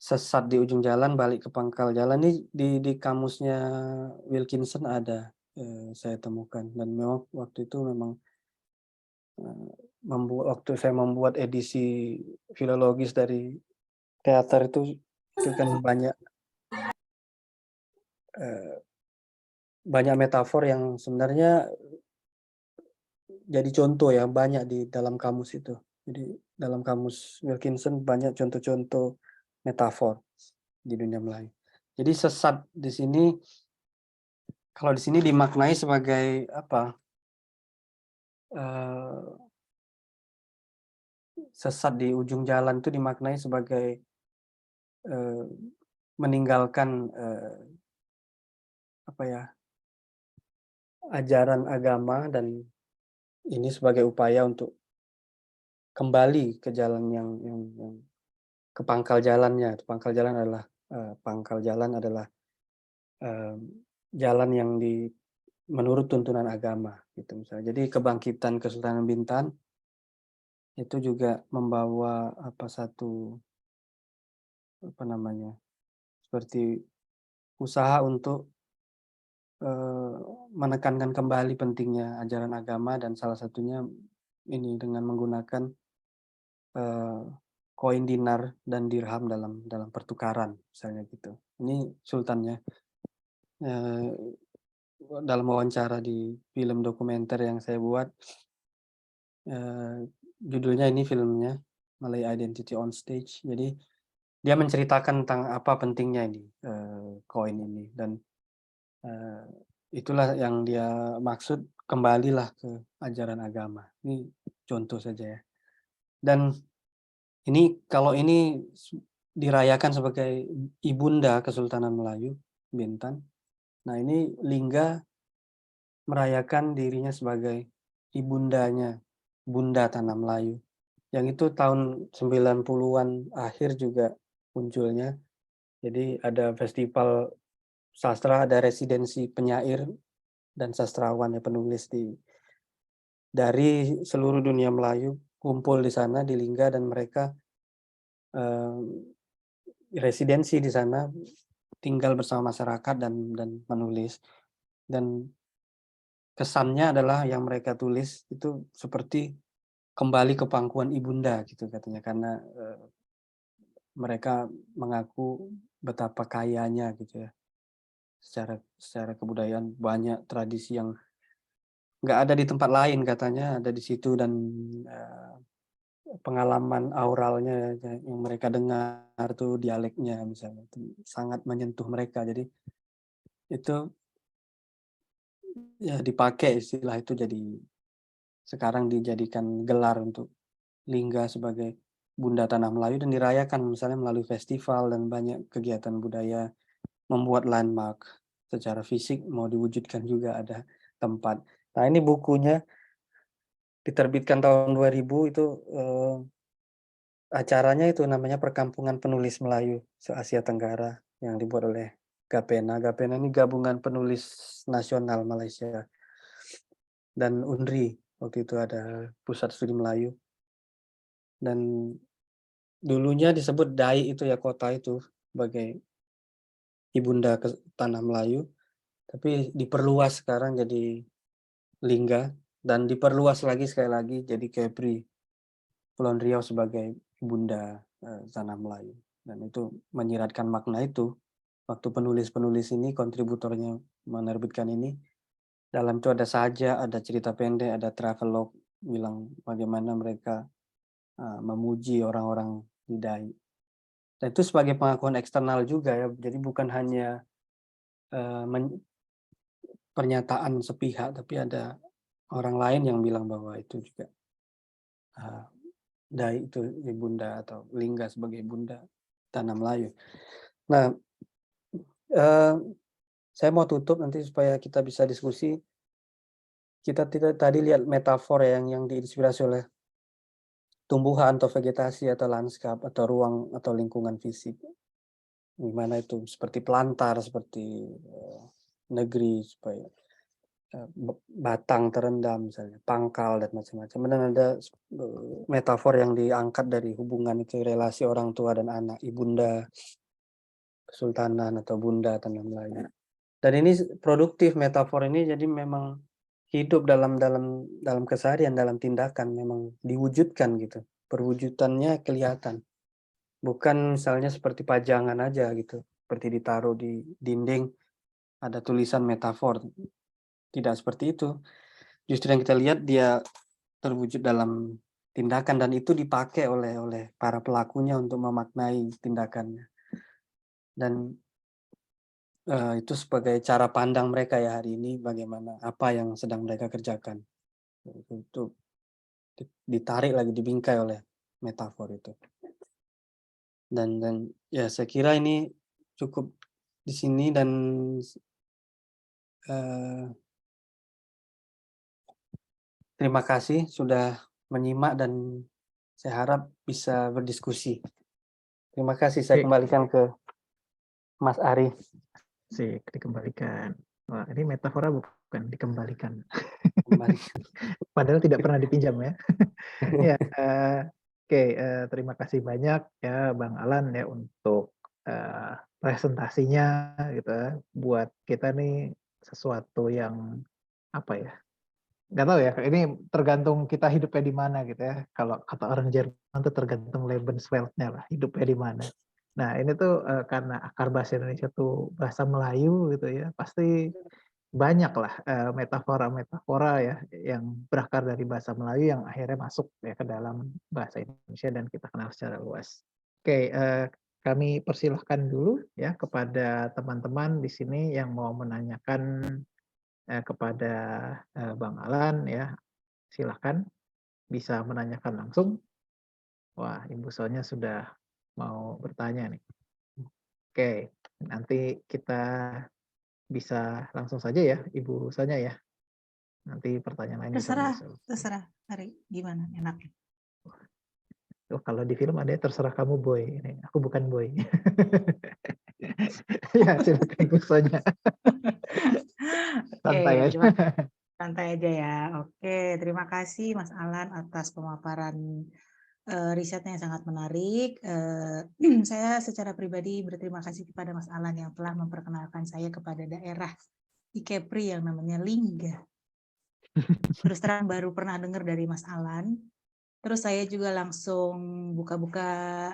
sesat di ujung jalan balik ke pangkal jalan ini di kamusnya Wilkinson ada, saya temukan, dan memang waktu itu memang waktu saya membuat edisi filologis dari teater itu kan banyak metafor yang sebenarnya jadi contoh ya, banyak di dalam kamus itu. Jadi dalam kamus Wilkinson banyak contoh-contoh metafor di dunia Melayu. Jadi sesat di sini, kalau di sini dimaknai sebagai apa? Sesat di ujung jalan itu dimaknai sebagai meninggalkan apa ya, ajaran agama, dan ini sebagai upaya untuk kembali ke jalan yang ke pangkal jalannya. Pangkal jalan adalah jalan yang menurut tuntunan agama gitu misalnya. Jadi kebangkitan Kesultanan Bintan itu juga membawa seperti usaha untuk menekankan kembali pentingnya ajaran agama, dan salah satunya ini dengan menggunakan koin dinar dan dirham dalam pertukaran misalnya gitu. Ini sultannya. Dalam wawancara di film dokumenter yang saya buat, judulnya ini filmnya Malay Identity on Stage. Jadi dia menceritakan tentang apa pentingnya ini koin ini, dan itulah yang dia maksud, kembalilah ke ajaran agama. Ini contoh saja ya. Dan ini kalau ini dirayakan sebagai ibunda Kesultanan Melayu Bintan. Nah, ini Lingga merayakan dirinya sebagai ibundanya, Bunda Tanah Melayu. Yang itu tahun 90-an akhir juga munculnya. Jadi ada festival sastra, ada residensi penyair dan sastrawan ya, penulis dari seluruh dunia Melayu kumpul di sana di Lingga, dan mereka residensi di sana, tinggal bersama masyarakat dan menulis. Dan kesannya adalah yang mereka tulis itu seperti kembali ke pangkuan ibunda gitu katanya, karena mereka mengaku betapa kayanya gitu ya, secara kebudayaan, banyak tradisi yang nggak ada di tempat lain katanya, ada di situ, dan pengalaman auralnya yang mereka dengar tuh, dialeknya misalnya, itu sangat menyentuh mereka. Jadi itu ya dipakai istilah itu, jadi sekarang dijadikan gelar untuk Lingga sebagai Bunda Tanah Melayu, dan dirayakan misalnya melalui festival dan banyak kegiatan budaya, membuat landmark secara fisik, mau diwujudkan juga ada tempat. Nah, ini bukunya diterbitkan tahun 2000 itu, acaranya itu namanya Perkampungan Penulis Melayu se-Asia Tenggara yang dibuat oleh Gapena. Gapena ini gabungan penulis nasional Malaysia, dan UNRI, waktu itu ada Pusat Studi Melayu. Dan dulunya disebut Dai itu ya, kota itu, sebagai ibunda ke Tanah Melayu, tapi diperluas sekarang jadi Lingga, dan diperluas lagi sekali lagi jadi Kepri, Kepulauan Riau sebagai ibunda Tanah Melayu. Dan itu menyiratkan makna itu. Waktu penulis-penulis ini, kontributornya menerbitkan ini, dalam itu ada saja, ada cerita pendek, ada travelog bilang bagaimana mereka memuji orang-orang di Dai. Dan itu sebagai pengakuan eksternal juga ya, jadi bukan hanya pernyataan sepihak, tapi ada orang lain yang bilang bahwa itu juga Dai itu ibunda, atau Lingga sebagai ibunda Tanah Melayu. Nah, saya mau tutup nanti supaya kita bisa diskusi. Kita tadi lihat metafor yang diinspirasi oleh tumbuhan atau vegetasi atau lanskap atau ruang atau lingkungan fisik. Gimana itu seperti pelantar, seperti negeri, supaya batang terendam misalnya, pangkal dan macam-macam. Dan ada metafor yang diangkat dari hubungan itu, relasi orang tua dan anak, ibunda, kesultanan atau bunda dan lain-lain. Dan ini produktif metafor ini, jadi memang hidup dalam keseharian, dalam tindakan, memang diwujudkan gitu. Perwujudannya kelihatan. Bukan misalnya seperti pajangan aja gitu, seperti ditaruh di dinding ada tulisan metafor. Tidak seperti itu. Justru yang kita lihat dia terwujud dalam tindakan, dan itu dipakai oleh para pelakunya untuk memaknai tindakannya. Dan itu sebagai cara pandang mereka ya hari ini, bagaimana apa yang sedang mereka kerjakan. Itu ditarik lagi, dibingkai oleh metafor itu. Dan ya saya kira ini cukup di sini, dan terima kasih sudah menyimak dan saya harap bisa berdiskusi. Terima kasih, saya kembalikan ke Mas Ari. Dikembalikan. Wah, ini metafora bukan dikembalikan. Kembalikan. Padahal tidak pernah dipinjam ya. Ya, oke, terima kasih banyak ya Bang Alan ya untuk presentasinya gitu ya. Buat kita nih sesuatu yang apa ya? Nggak tahu ya, ini tergantung kita hidupnya di mana gitu ya. Kalau kata orang Jerman tuh tergantung Lebensweltnya lah, hidupnya di mana. Nah ini tuh karena akar bahasa Indonesia tuh bahasa Melayu gitu ya, pasti banyak lah metafora-metafora ya yang berakar dari bahasa Melayu yang akhirnya masuk ya ke dalam bahasa Indonesia dan kita kenal secara luas. Oke, kami persilahkan dulu ya kepada teman-teman di sini yang mau menanyakan kepada Bang Alan ya, silakan bisa menanyakan langsung. Wah, Ibu Sonya sudah mau bertanya nih. Oke, nanti kita bisa langsung saja ya, Ibu Sonya ya. Nanti pertanyaan lain bisa menyusul. Terserah, Hari, gimana enaknya? Oh, kalau di film ada terserah kamu boy. Ini aku bukan boy. Ya, silakan Ibu Sonya. Santai aja. Santai aja ya. Oke, terima kasih Mas Alan atas pemaparan risetnya yang sangat menarik. Saya secara pribadi berterima kasih kepada Mas Alan yang telah memperkenalkan saya kepada daerah di Kepri yang namanya Lingga. Terus terang baru pernah dengar dari Mas Alan. Terus saya juga langsung buka-buka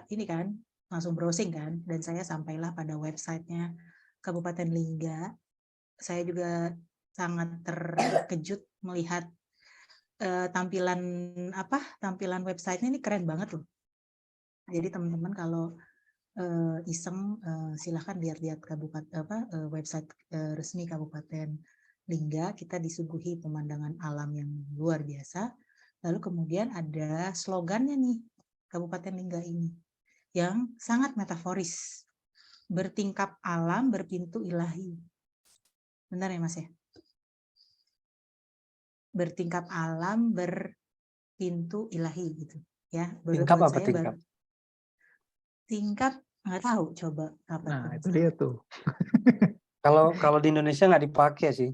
ini kan, langsung browsing kan, dan saya sampailah pada websitenya Kabupaten Lingga. Saya juga sangat terkejut melihat tampilan websitenya ini keren banget loh. Jadi teman-teman kalau iseng silahkan lihat-lihat website resmi Kabupaten Lingga. Kita disuguhi pemandangan alam yang luar biasa. Lalu kemudian ada slogannya nih Kabupaten Lingga ini yang sangat metaforis. Bertingkap alam, berpintu ilahi. Benar ya Mas ya? Bertingkap alam, berpintu ilahi gitu ya. Tingkap apa tingkap? Tingkap nggak tahu, coba apa Nah, tuh. itu dia tuh. Kalau di Indonesia nggak dipakai sih.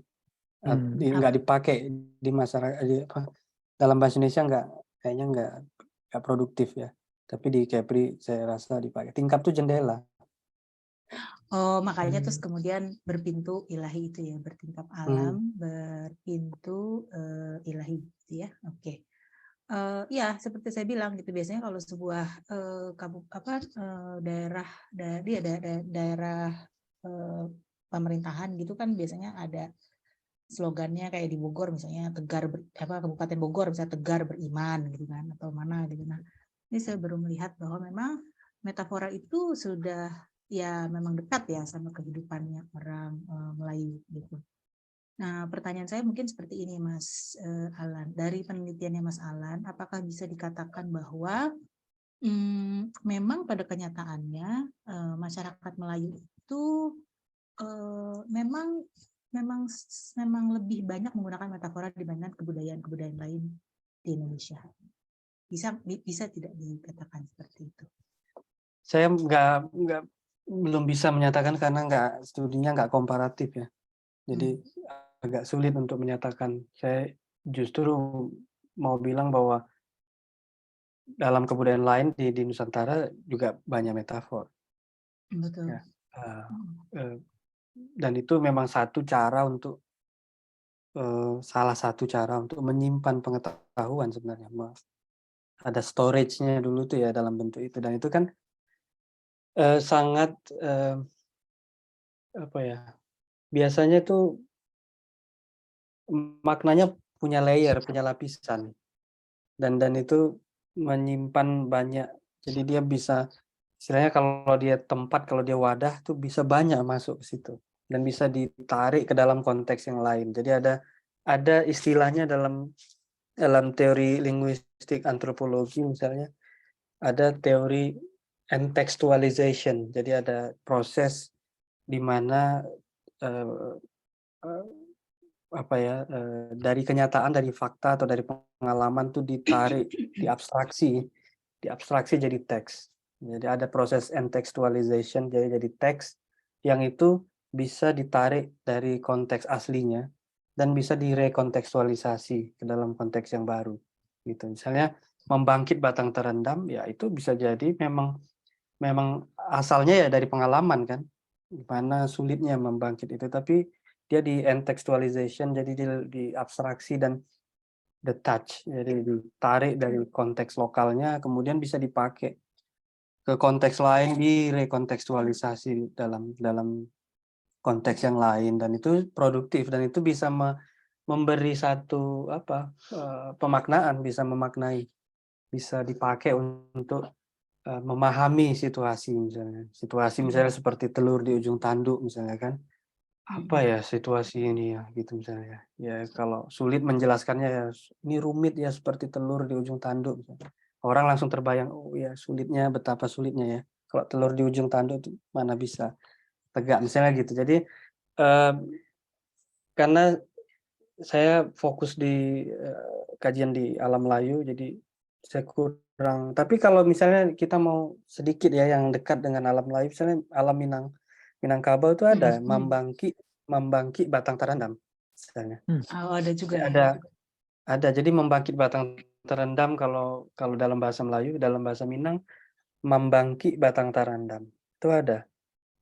Nggak dipakai di masyarakat, dalam bahasa Indonesia kayaknya nggak produktif ya. Tapi di Kepri saya rasa dipakai. Tingkap tuh jendela. Oh, makanya terus kemudian berpintu ilahi itu ya, bertingkap alam, berpintu ilahi gitu ya. Oke. Ya, seperti saya bilang gitu, biasanya kalau sebuah daerah pemerintahan gitu kan biasanya ada slogannya kayak di Bogor misalnya Kabupaten Bogor misalnya Tegar Beriman gitu kan, atau mana gitu. Nah, ini saya baru melihat bahwa memang metafora itu sudah ya memang dekat ya sama kehidupannya orang Melayu gitu. Nah, pertanyaan saya mungkin seperti ini Mas Alan. Dari penelitiannya Mas Alan, apakah bisa dikatakan bahwa memang pada kenyataannya masyarakat Melayu itu memang lebih banyak menggunakan metafora dibandingkan kebudayaan lain di Indonesia? Bisa tidak dikatakan seperti itu? Saya belum bisa menyatakan karena studinya nggak komparatif ya. Jadi agak sulit untuk menyatakan. Saya justru mau bilang bahwa dalam kebudayaan lain di Nusantara juga banyak metafor. Betul. Ya. Dan itu memang salah satu cara untuk menyimpan pengetahuan sebenarnya. Ada storage-nya dulu tuh ya dalam bentuk itu, dan itu kan sangat apa ya? Biasanya tuh maknanya punya layer, punya lapisan, dan itu menyimpan banyak. Jadi dia bisa, istilahnya kalau dia wadah tuh bisa banyak masuk ke situ dan bisa ditarik ke dalam konteks yang lain. Jadi ada istilahnya dalam teori linguistik antropologi misalnya, ada teori entextualization. Jadi ada proses di mana dari kenyataan, dari fakta atau dari pengalaman tuh ditarik, diabstraksi jadi teks. Jadi ada proses entextualization, jadi teks yang itu bisa ditarik dari konteks aslinya dan bisa direkontekstualisasi ke dalam konteks yang baru. Gitu. Misalnya membangkit batang terendam, ya itu bisa jadi memang asalnya ya dari pengalaman kan, gimana sulitnya membangkit itu, tapi dia di entextualization, jadi diabstraksi dan detach, jadi ditarik dari konteks lokalnya, kemudian bisa dipakai ke konteks lain, direkontekstualisasi dalam konteks yang lain, dan itu produktif, dan itu bisa memberi satu pemaknaan, bisa memaknai, bisa dipakai untuk memahami situasi misalnya seperti telur di ujung tanduk misalnya kan. Apa ya situasi ini ya gitu misalnya. Ya kalau sulit menjelaskannya ya, ini rumit ya seperti telur di ujung tanduk misalnya. Orang langsung terbayang, oh ya sulitnya, betapa sulitnya ya. Kalau telur di ujung tanduk itu mana bisa tegak misalnya gitu. Jadi karena saya fokus di kajian di alam Melayu, jadi saya kurang. Tapi kalau misalnya kita mau sedikit ya yang dekat dengan alam Melayu, misalnya alam Minangkabau itu ada membangkit batang terendam misalnya. Oh, ada juga ya. Ada. Jadi membangkit batang terendam kalau dalam bahasa Melayu, dalam bahasa Minang membangkit batang terendam. Itu ada.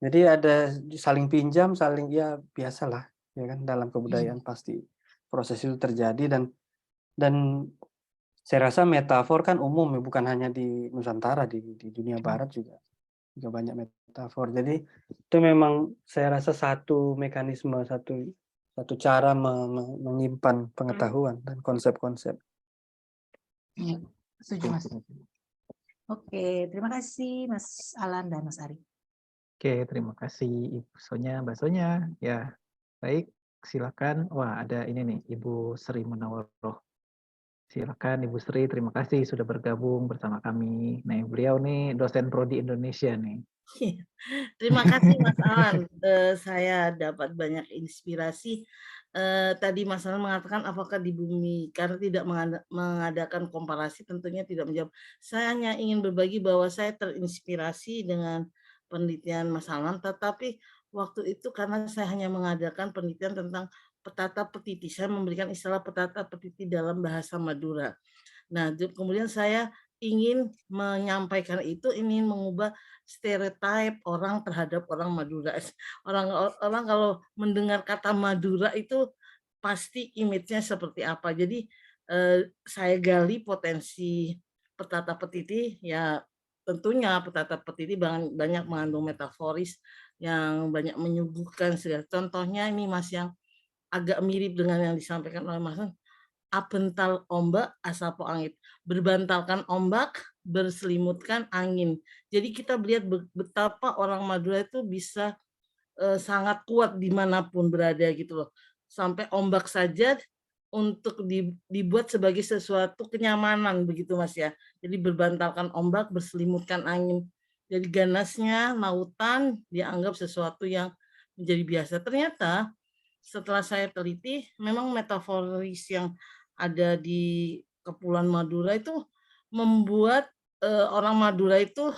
Jadi ada saling pinjam, saling ya biasalah ya kan, dalam kebudayaan pasti proses itu terjadi, dan saya rasa metafor kan umum ya, bukan hanya di Nusantara, di dunia barat juga banyak metafor. Jadi itu memang saya rasa satu mekanisme, satu cara menyimpan pengetahuan dan konsep-konsep. Ya, setuju Mas. Oke, terima kasih Mas Alan dan Mas Ari. Oke, terima kasih Ibu Sonya, Mbak Sonya. Ya, baik, silakan. Wah, ada ini nih, Ibu Sri Munawaroh. Silakan Ibu Sri, terima kasih sudah bergabung bersama kami. Nah, beliau nih dosen prodi Indonesia nih. Terima kasih Mas Alan. Saya dapat banyak inspirasi. Tadi Mas Alan mengatakan apakah di bumi, karena tidak mengadakan komparasi tentunya tidak menjawab. Saya hanya ingin berbagi bahwa saya terinspirasi dengan penelitian Mas Alan, tetapi waktu itu karena saya hanya mengadakan penelitian tentang petata petiti, saya memberikan istilah petata petiti dalam bahasa Madura. Nah, kemudian saya ingin menyampaikan itu, ingin mengubah stereotip orang terhadap orang Madura. Orang kalau mendengar kata Madura itu pasti image-nya seperti apa. Jadi saya gali potensi petata petiti, ya tentunya petata petiti banyak mengandung metaforis yang banyak menyuguhkan segala. Contohnya ini Mas, yang agak mirip dengan yang disampaikan oleh Mas, abental ombak asapo angin, berbantalkan ombak, berselimutkan angin. Jadi kita melihat betapa orang Madura itu bisa sangat kuat dimanapun berada gitu loh. Sampai ombak saja untuk dibuat sebagai sesuatu kenyamanan begitu Mas ya. Jadi berbantalkan ombak, berselimutkan angin. Jadi ganasnya lautan dianggap sesuatu yang menjadi biasa. Ternyata setelah saya teliti, memang metaforis yang ada di Kepulauan Madura itu membuat orang Madura itu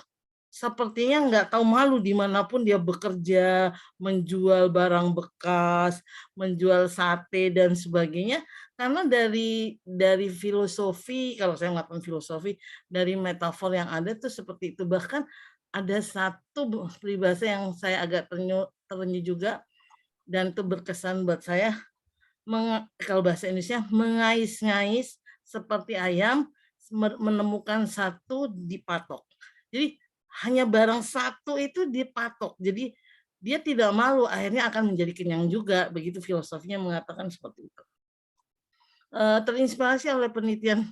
sepertinya nggak tahu malu dimanapun dia bekerja, menjual barang bekas, menjual sate dan sebagainya. Karena dari filosofi, kalau saya mengatakan filosofi, dari metafor yang ada tuh seperti itu. Bahkan ada satu peribahasa yang saya agak terenyuh juga, dan itu berkesan buat saya. Kalau bahasa Indonesia, mengais-ngais seperti ayam menemukan satu dipatok. Jadi hanya barang satu itu dipatok. Jadi dia tidak malu, akhirnya akan menjadi kenyang juga. Begitu filosofinya mengatakan seperti itu. Terinspirasi oleh penelitian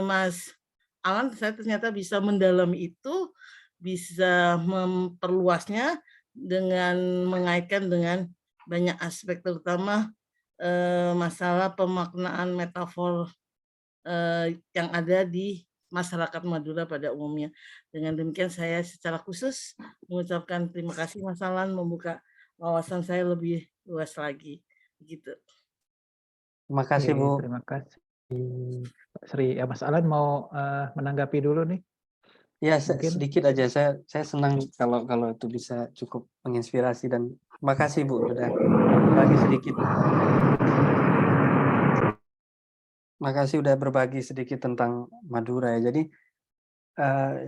Mas Alan, saya ternyata bisa mendalami itu, bisa memperluasnya dengan mengaitkan dengan banyak aspek, terutama masalah pemaknaan metafor yang ada di masyarakat Madura pada umumnya. Dengan demikian saya secara khusus mengucapkan terima kasih Mas Alan, membuka wawasan saya lebih luas lagi. Begitu. Terima kasih Oke, Bu. terima kasih Pak Sri. Ya, Mas Alan mau menanggapi dulu nih. Ya, Mungkin. sedikit aja. Saya senang kalau itu bisa cukup menginspirasi, dan terima kasih Bu udah berbagi sedikit. Makasih udah berbagi sedikit tentang Madura ya. Jadi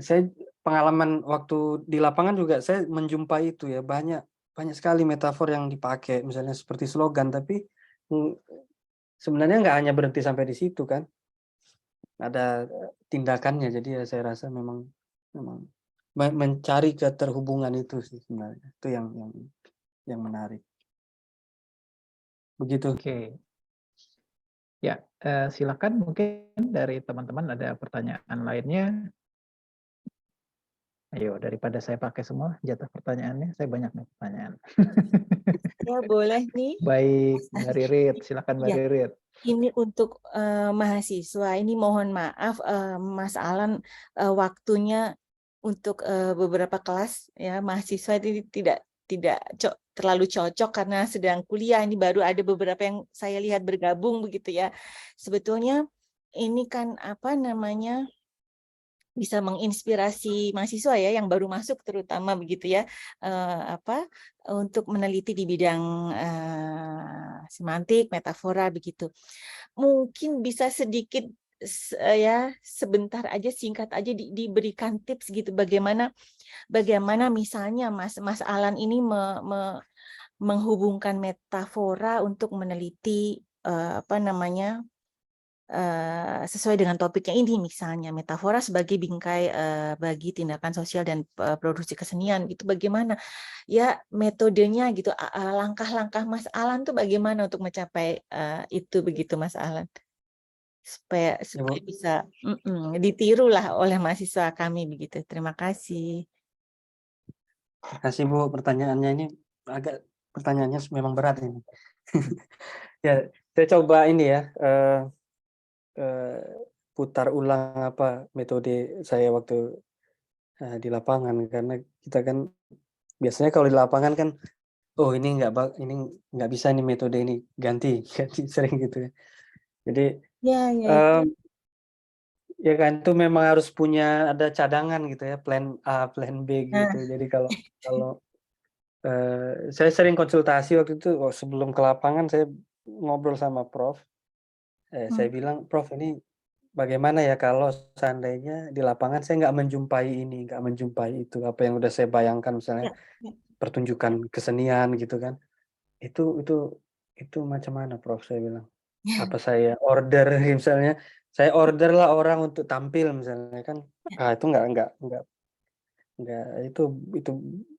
saya pengalaman waktu di lapangan juga saya menjumpai itu ya, banyak sekali metafor yang dipakai, misalnya seperti slogan, tapi sebenarnya nggak hanya berhenti sampai di situ kan, ada tindakannya. Jadi ya saya rasa memang mencari keterhubungan itu sih sebenarnya, itu yang menarik. Begitu. Oke. Ya, silakan mungkin dari teman-teman ada pertanyaan lainnya. Ayo, daripada saya pakai semua jatah pertanyaannya, saya banyak nih pertanyaan. Ya boleh nih. Baik, Mbak Ririt, silakan Mbak Ya, Ririt. ini untuk mahasiswa. Ini mohon maaf Mas Alan, waktunya untuk beberapa kelas ya mahasiswa ini tidak terlalu cocok karena sedang kuliah. Ini baru ada beberapa yang saya lihat bergabung begitu ya. Sebetulnya ini kan apa namanya, bisa menginspirasi mahasiswa ya yang baru masuk terutama begitu ya, untuk meneliti di bidang semantik, metafora begitu. Mungkin bisa sedikit ya sebentar aja, singkat aja diberikan tips gitu bagaimana misalnya Mas Alan ini menghubungkan metafora untuk meneliti sesuai dengan topiknya ini, misalnya metafora sebagai bingkai bagi tindakan sosial dan produksi kesenian gitu, bagaimana ya metodenya gitu, langkah-langkah Mas Alan tuh bagaimana untuk mencapai itu begitu Mas Alan, supaya bisa ditiru lah oleh mahasiswa kami begitu. Terima kasih. Terima kasih Bu, pertanyaannya ini pertanyaannya memang berat ini. Ya, saya coba ini ya, putar ulang metode saya waktu di lapangan, karena kita kan biasanya kalau di lapangan kan, oh ini nggak bisa nih metode ini, ganti sering gitu ya. Jadi ya kan itu memang harus punya ada cadangan gitu ya, plan A, plan B gitu. Jadi kalau saya sering konsultasi waktu itu, sebelum ke lapangan saya ngobrol sama Prof. Saya bilang, Prof ini bagaimana ya kalau seandainya di lapangan saya nggak menjumpai ini, nggak menjumpai itu, apa yang udah saya bayangkan, misalnya pertunjukan kesenian gitu kan. Itu macam mana Prof, saya bilang. Apa saya order misalnya, saya order lah orang untuk tampil misalnya kan, itu nggak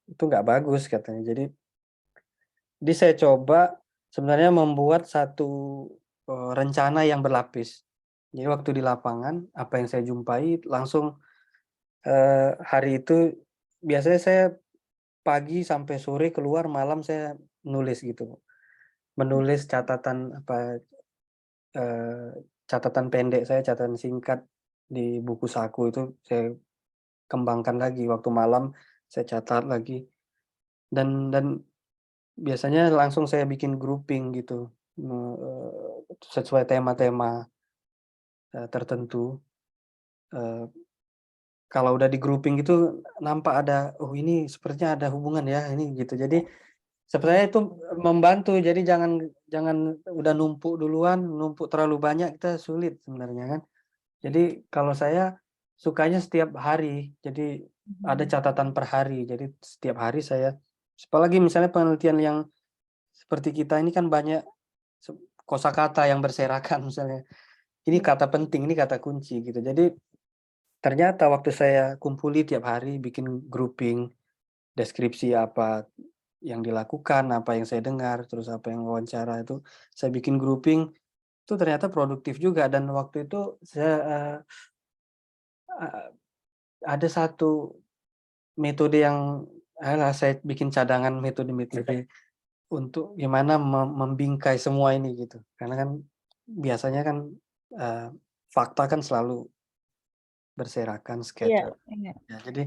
itu nggak bagus katanya. Jadi saya coba sebenarnya membuat satu rencana yang berlapis. Jadi waktu di lapangan, apa yang saya jumpai langsung hari itu, biasanya saya pagi sampai sore keluar, malam saya nulis gitu. Menulis catatan catatan pendek saya, catatan singkat di buku saku itu saya kembangkan lagi. Waktu malam saya catat lagi. Dan biasanya langsung saya bikin grouping gitu, sesuai tema-tema tertentu. kalau udah di grouping gitu nampak ada, oh ini sepertinya ada hubungan ya ini gitu. Jadi sebenarnya itu membantu. Jadi jangan jangan udah numpuk duluan, numpuk terlalu banyak kita sulit sebenarnya kan. Jadi kalau saya sukanya setiap hari. Jadi ada catatan per hari. Jadi setiap hari saya, apalagi misalnya penelitian yang seperti kita ini kan banyak kosakata yang berserakan misalnya. Ini kata penting, ini kata kunci gitu. Jadi ternyata waktu saya kumpuli tiap hari bikin grouping, deskripsi apa yang dilakukan, apa yang saya dengar, terus apa yang wawancara itu saya bikin grouping, itu ternyata produktif juga. Dan waktu itu saya ada satu metode yang saya bikin cadangan metode-metode untuk gimana membingkai semua ini gitu. Karena kan biasanya kan fakta kan selalu berserakan, Iya, scatter. iya. Ya, jadi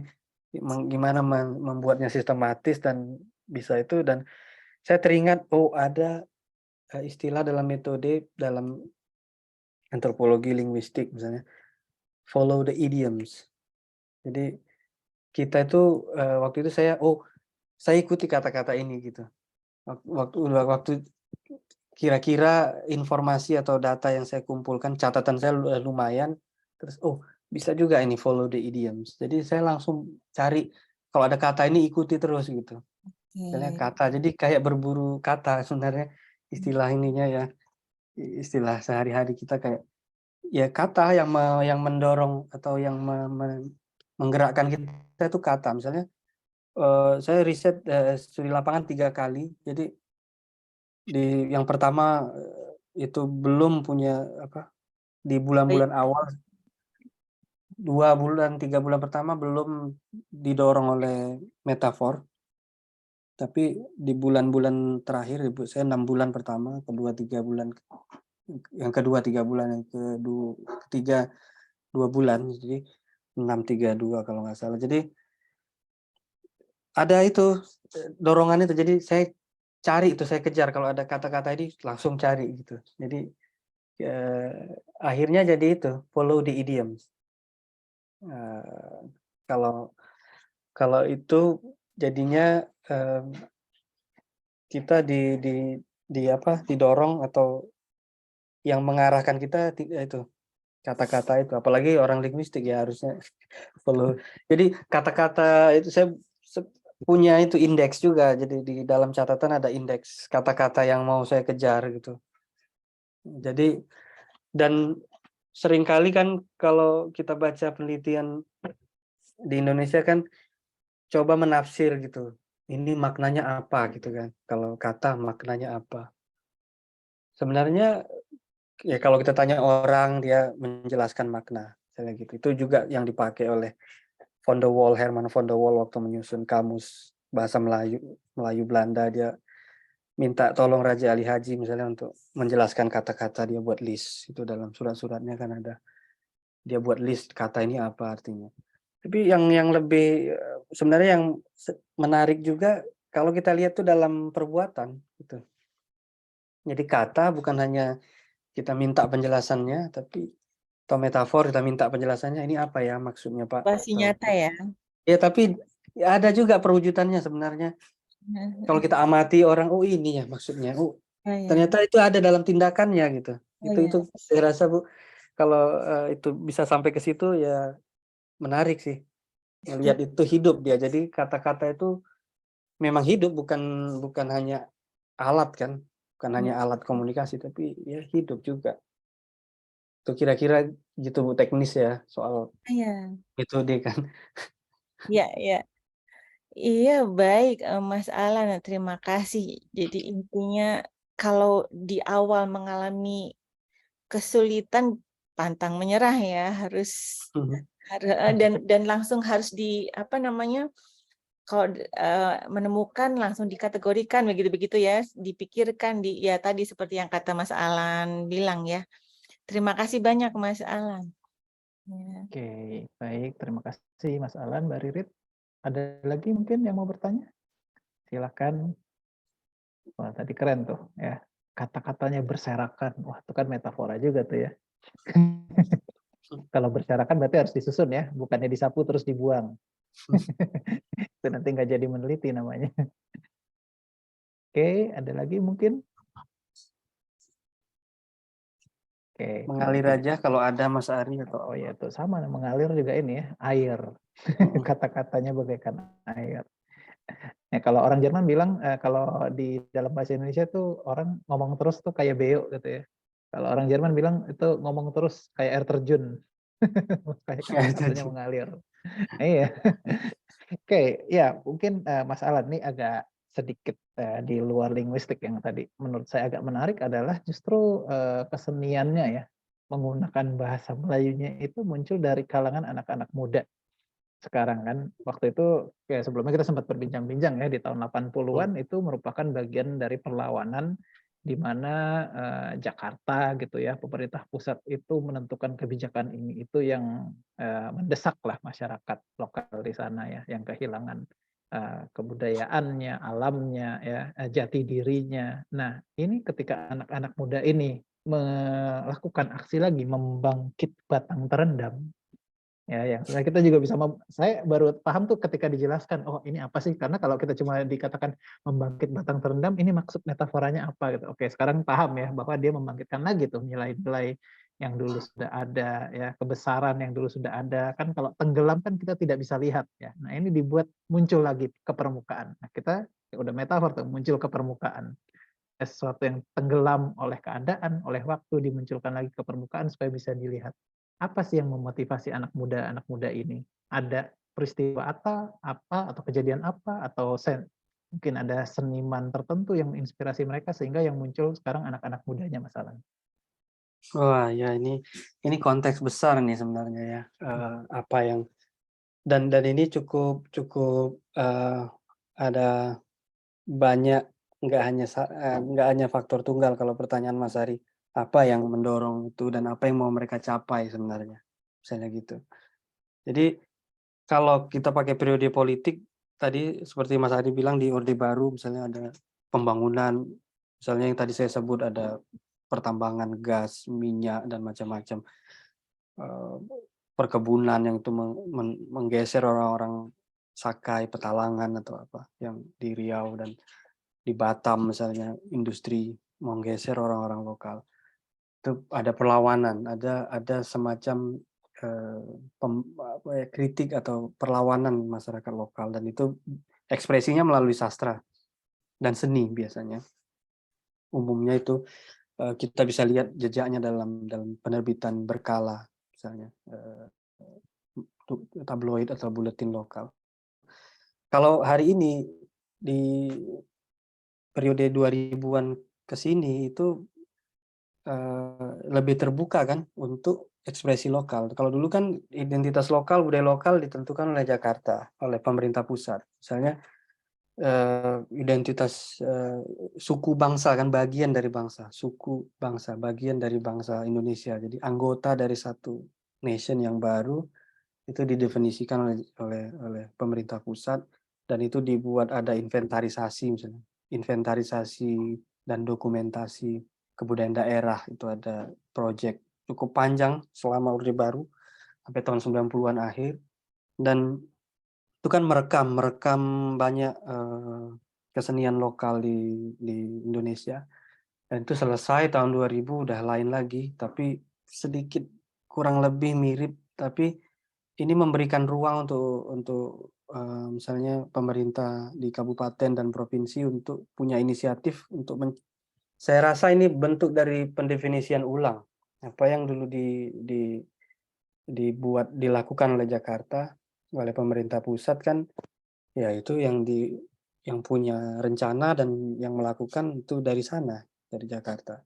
gimana membuatnya sistematis dan bisa itu. Dan saya teringat, oh ada istilah dalam metode dalam antropologi linguistik misalnya, follow the idioms. Jadi kita itu waktu itu saya ikuti kata-kata ini gitu. Waktu kira-kira informasi atau data yang saya kumpulkan, catatan saya lumayan, terus bisa juga ini follow the idioms. Jadi saya langsung cari kalau ada kata ini ikuti terus gitu. Misalnya kata, jadi kayak berburu kata sebenarnya istilah ininya ya, istilah sehari-hari kita kayak ya kata yang mendorong atau yang menggerakkan kita itu kata. Misalnya saya riset studi lapangan 3 kali. Jadi yang pertama itu belum punya di bulan-bulan awal 2 bulan 3 bulan pertama belum didorong oleh metafor. Tapi di bulan-bulan terakhir saya 6 bulan pertama, kedua 3 bulan, yang kedua 3 bulan, yang ketiga 2 bulan, jadi 6-3-2 kalau nggak salah. Jadi ada itu dorongan itu. Jadi saya cari itu, saya kejar kalau ada kata-kata ini langsung cari gitu. Jadi akhirnya jadi itu follow the idioms. Kalau itu jadinya kita didorong atau yang mengarahkan kita itu kata-kata itu, apalagi orang linguistik ya harusnya follow. Jadi kata-kata itu saya punya itu indeks juga. Jadi di dalam catatan ada indeks kata-kata yang mau saya kejar gitu. Jadi dan seringkali kan kalau kita baca penelitian di Indonesia kan coba menafsir gitu. Ini maknanya apa gitu kan. Kalau kata maknanya apa. Sebenarnya ya kalau kita tanya orang dia menjelaskan makna misalnya gitu. Itu juga yang dipakai oleh Herman von der Waal waktu menyusun kamus bahasa Melayu Belanda. Dia minta tolong Raja Ali Haji misalnya untuk menjelaskan kata-kata, dia buat list. Itu dalam surat-suratnya kan ada. Dia buat list kata ini apa artinya. Tapi yang lebih sebenarnya yang menarik juga kalau kita lihat tuh dalam perbuatan gitu. Jadi kata bukan hanya kita minta penjelasannya, tapi atau metafor kita minta penjelasannya, ini apa ya maksudnya Pak? Situasi nyata ya. Ya tapi ada juga perwujudannya sebenarnya. Kalau kita amati orang, oh ini ya maksudnya. Oh, Ya. ternyata itu ada dalam tindakannya gitu. Oh, Itu saya rasa Bu, kalau itu bisa sampai ke situ ya menarik sih. Lihat itu hidup dia. Jadi kata-kata itu memang hidup, bukan hanya alat kan, bukan hanya alat komunikasi, tapi ya hidup juga. Itu kira-kira gitu Bu, teknis ya soal Iya. metode kan. Iya, iya. Iya, baik, Mas Alan, terima kasih. Jadi intinya kalau di awal mengalami kesulitan, pantang menyerah ya, harus dan langsung harus apa namanya, kalau menemukan langsung dikategorikan begitu-begitu ya, dipikirkan ya tadi seperti yang kata Mas Alan bilang ya. Terima kasih banyak Mas Alan. Ya. Oke, baik. Terima kasih Mas Alan, Mbak Ririt. Ada lagi mungkin yang mau bertanya? Silakan. Wah, tadi keren tuh ya. Kata-katanya berserakan. Wah, itu kan metafora juga tuh ya. Kalau berserakan berarti harus disusun ya, bukannya disapu terus dibuang. Itu nanti nggak jadi meneliti namanya. Oke, ada lagi mungkin? Oke. Mengalir aja kalau ada Mas Ari atau Oh ya, tuh sama mengalir juga ini ya, air. Kata-katanya bagaikan air. Ya, kalau orang Jerman bilang kalau di dalam bahasa Indonesia tuh orang ngomong terus tuh kayak beo gitu ya. Kalau orang Jerman bilang itu ngomong terus kayak air terjun. Kayak kata-katanya mengalir. Iya. Oke, ya mungkin Mas Alan ini agak sedikit di luar linguistik yang tadi menurut saya agak menarik adalah justru keseniannya ya, menggunakan bahasa Melayunya itu muncul dari kalangan anak-anak muda sekarang kan. Waktu itu ya sebelumnya kita sempat berbincang-bincang ya di tahun 80-an itu merupakan bagian dari perlawanan di mana Jakarta gitu ya, pemerintah pusat itu menentukan kebijakan ini itu yang mendesak lah masyarakat lokal di sana ya, yang kehilangan kebudayaannya, alamnya ya, jati dirinya. Nah, ini ketika anak-anak muda ini melakukan aksi lagi membangkit batang terendam. Ya. Nah, kita juga bisa, saya baru paham tuh ketika dijelaskan, oh ini apa sih? Karena kalau kita cuma dikatakan membangkit batang terendam, ini maksud metaforanya apa gitu. Oke, sekarang paham ya bahwa dia membangkitkan lagi tuh nilai-nilai yang dulu sudah ada, ya kebesaran yang dulu sudah ada. Kan kalau tenggelam kan kita tidak bisa lihat ya. Nah ini dibuat muncul lagi ke permukaan. Nah kita ya udah metafor tuh muncul ke permukaan. Sesuatu yang tenggelam oleh keadaan, oleh waktu dimunculkan lagi ke permukaan supaya bisa dilihat. Apa sih yang memotivasi anak muda ini? Ada peristiwa apa atau kejadian apa atau mungkin ada seniman tertentu yang menginspirasi mereka sehingga yang muncul sekarang anak-anak mudanya masalah. Wah ya ini konteks besar nih sebenarnya ya, apa yang dan ini cukup ada banyak, nggak hanya faktor tunggal kalau pertanyaan Mas Ari, apa yang mendorong itu dan apa yang mau mereka capai sebenarnya, misalnya gitu. Jadi kalau kita pakai periode politik tadi seperti Mas Ari bilang di Orde Baru misalnya ada pembangunan, misalnya yang tadi saya sebut ada pertambangan gas, minyak dan macam-macam, perkebunan yang itu menggeser orang-orang Sakai, Petalangan atau apa yang di Riau dan di Batam misalnya industri menggeser orang-orang lokal. Itu ada perlawanan, ada semacam kritik atau perlawanan masyarakat lokal dan itu ekspresinya melalui sastra dan seni biasanya. Umumnya itu kita bisa lihat jejaknya dalam penerbitan berkala misalnya, tabloid atau buletin lokal. Kalau hari ini di periode 2000-an ke sini itu lebih terbuka kan untuk ekspresi lokal. Kalau dulu kan identitas lokal, budaya lokal ditentukan oleh Jakarta, oleh pemerintah pusat. Misalnya identitas suku bangsa kan bagian dari bangsa, suku bangsa bagian dari bangsa Indonesia. Jadi anggota dari satu nation yang baru itu didefinisikan oleh pemerintah pusat dan itu dibuat ada inventarisasi misalnya, inventarisasi dan dokumentasi kebudayaan daerah itu ada proyek cukup panjang selama Orde Baru sampai tahun 90-an akhir dan itu kan merekam banyak kesenian lokal di Indonesia dan itu selesai tahun 2000 udah lain lagi tapi sedikit kurang lebih mirip tapi ini memberikan ruang untuk misalnya pemerintah di kabupaten dan provinsi untuk punya inisiatif untuk saya rasa ini bentuk dari pendefinisian ulang apa yang dulu dilakukan oleh Jakarta oleh pemerintah pusat kan ya itu yang punya rencana dan yang melakukan itu dari sana dari Jakarta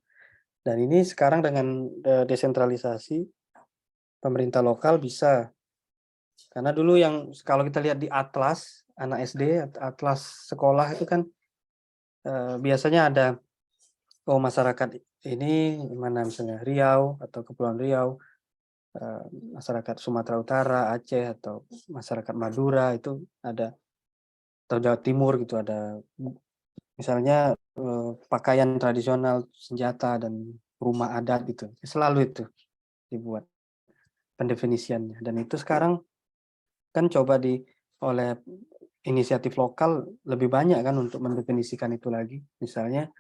dan ini sekarang dengan desentralisasi pemerintah lokal bisa karena dulu yang kalau kita lihat di atlas anak SD atlas sekolah itu kan biasanya ada masyarakat ini mana misalnya Riau atau Kepulauan Riau, masyarakat Sumatera Utara, Aceh atau masyarakat Madura itu ada atau Jawa Timur gitu ada misalnya pakaian tradisional senjata dan rumah adat itu selalu itu dibuat. pendefinisiannya. Dan itu sekarang kan coba oleh inisiatif lokal lebih banyak kan untuk mendefinisikan itu lagi. Misalnya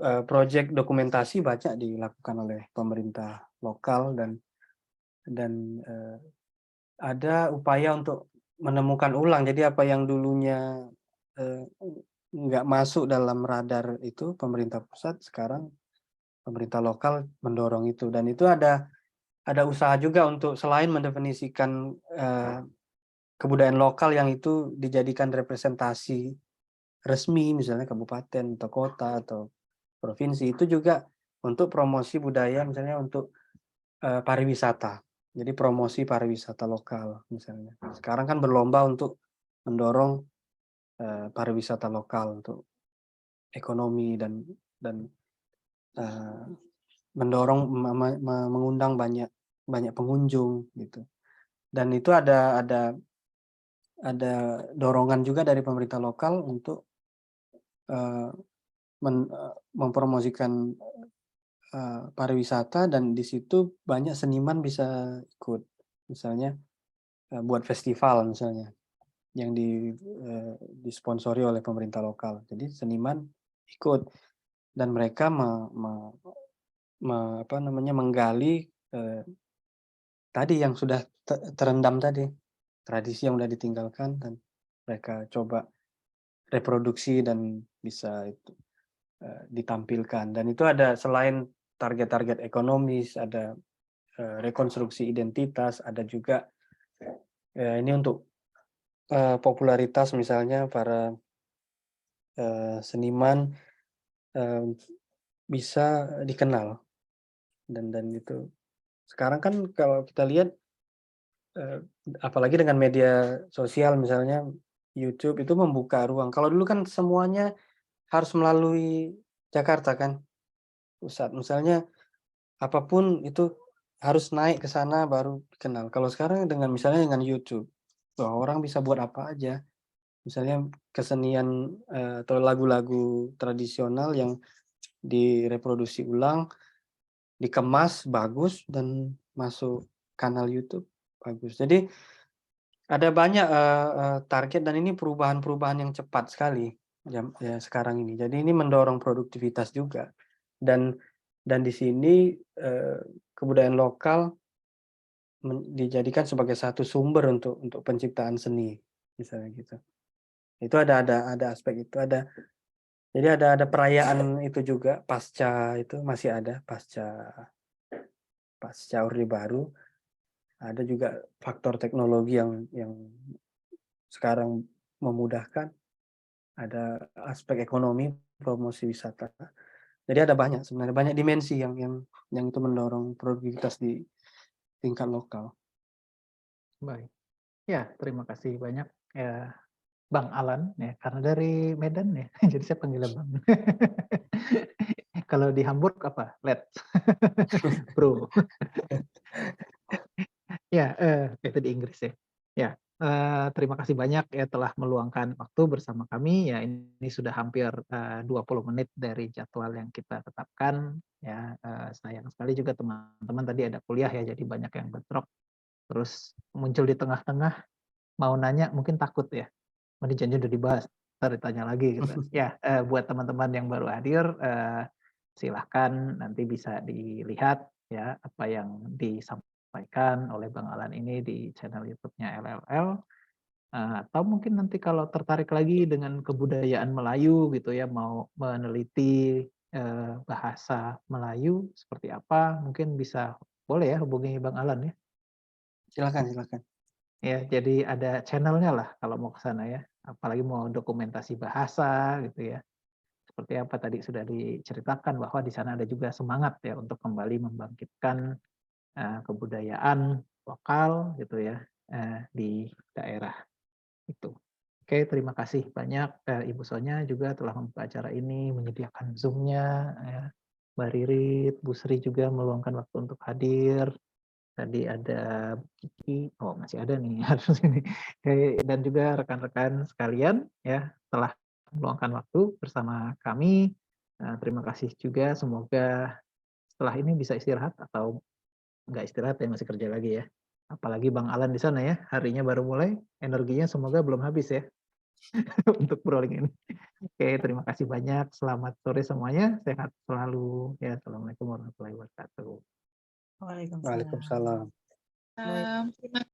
proyek dokumentasi banyak dilakukan oleh pemerintah lokal dan ada upaya untuk menemukan ulang. Jadi apa yang dulunya nggak masuk dalam radar itu pemerintah pusat, sekarang pemerintah lokal mendorong itu. Dan itu ada usaha juga untuk selain mendefinisikan kebudayaan lokal yang itu dijadikan representasi resmi, misalnya kabupaten atau kota atau provinsi, itu juga untuk promosi budaya, misalnya untuk pariwisata. Jadi promosi pariwisata lokal misalnya. Sekarang kan berlomba untuk mendorong pariwisata lokal untuk ekonomi dan mendorong mengundang banyak pengunjung gitu. Dan itu ada dorongan juga dari pemerintah lokal untuk mempromosikan pariwisata, dan di situ banyak seniman bisa ikut. Misalnya buat festival misalnya yang disponsori oleh pemerintah lokal. Jadi seniman ikut dan mereka menggali tadi yang sudah terendam tadi, tradisi yang sudah ditinggalkan, dan mereka coba reproduksi dan bisa itu ditampilkan. Dan itu ada selain target-target ekonomis, ada rekonstruksi identitas, ada juga ini untuk popularitas, misalnya para seniman bisa dikenal. Dan itu sekarang kan kalau kita lihat apalagi dengan media sosial, misalnya YouTube itu membuka ruang. Kalau dulu kan semuanya harus melalui Jakarta kan, pusat. Misalnya apapun itu harus naik ke sana baru dikenal. Kalau sekarang misalnya dengan YouTube, orang bisa buat apa aja. Misalnya kesenian atau lagu-lagu tradisional yang direproduksi ulang, dikemas bagus dan masuk kanal YouTube bagus. Jadi ada banyak target, dan ini perubahan-perubahan yang cepat sekali ya sekarang ini. Jadi ini mendorong produktivitas juga, dan di sini kebudayaan lokal dijadikan sebagai satu sumber untuk penciptaan seni, misalnya gitu. Itu ada aspek itu, jadi ada perayaan itu juga, pasca itu masih ada, pasca Orde Baru. Ada juga faktor teknologi yang sekarang memudahkan, ada aspek ekonomi, promosi wisata. Jadi ada banyak sebenarnya, banyak dimensi yang itu mendorong produktivitas di tingkat lokal. Baik. Ya, terima kasih banyak ya Bang Alan ya, karena dari Medan ya. Jadi saya panggilnya Bang. Kalau di Hamburg apa? Let's. Bro. Ya, itu di Inggris ya. Ya, terima kasih banyak ya telah meluangkan waktu bersama kami. Ya, ini sudah hampir 20 menit dari jadwal yang kita tetapkan. Ya, sayang sekali juga teman-teman tadi ada kuliah ya, jadi banyak yang bentrok. Terus muncul di tengah-tengah, mau nanya mungkin takut ya. Ini janji udah dibahas, ntar ditanya lagi gitu. Ya, buat teman-teman yang baru hadir, silahkan nanti bisa dilihat ya apa yang disampaikan oleh Bang Alan ini di channel YouTube-nya LLL. Atau mungkin nanti kalau tertarik lagi dengan kebudayaan Melayu gitu ya, mau meneliti bahasa Melayu seperti apa, mungkin bisa boleh ya hubungi Bang Alan ya. Silakan. Ya, jadi ada channelnya lah kalau mau ke sana ya. Apalagi mau dokumentasi bahasa gitu ya. Seperti apa tadi sudah diceritakan bahwa di sana ada juga semangat ya untuk kembali membangkitkan kebudayaan lokal gitu ya di daerah itu. Oke, terima kasih banyak Ibu Sonya juga telah membuka acara ini, menyediakan Zoom-nya. Ya. Mbak Ririt, Bu Sri juga meluangkan waktu untuk hadir. Tadi ada Kiki, oh masih ada nih harus ini. Dan juga rekan-rekan sekalian ya telah meluangkan waktu bersama kami. Terima kasih juga, semoga setelah ini bisa istirahat atau nggak istirahat ya, masih kerja lagi ya. Apalagi Bang Alan di sana ya, harinya baru mulai, energinya semoga belum habis ya untuk crawling ini. Oke, terima kasih banyak. Selamat sore semuanya, sehat selalu. Ya, assalamualaikum warahmatullahi wabarakatuh. Waalaikumsalam. Waalaikumsalam. Baik. Terima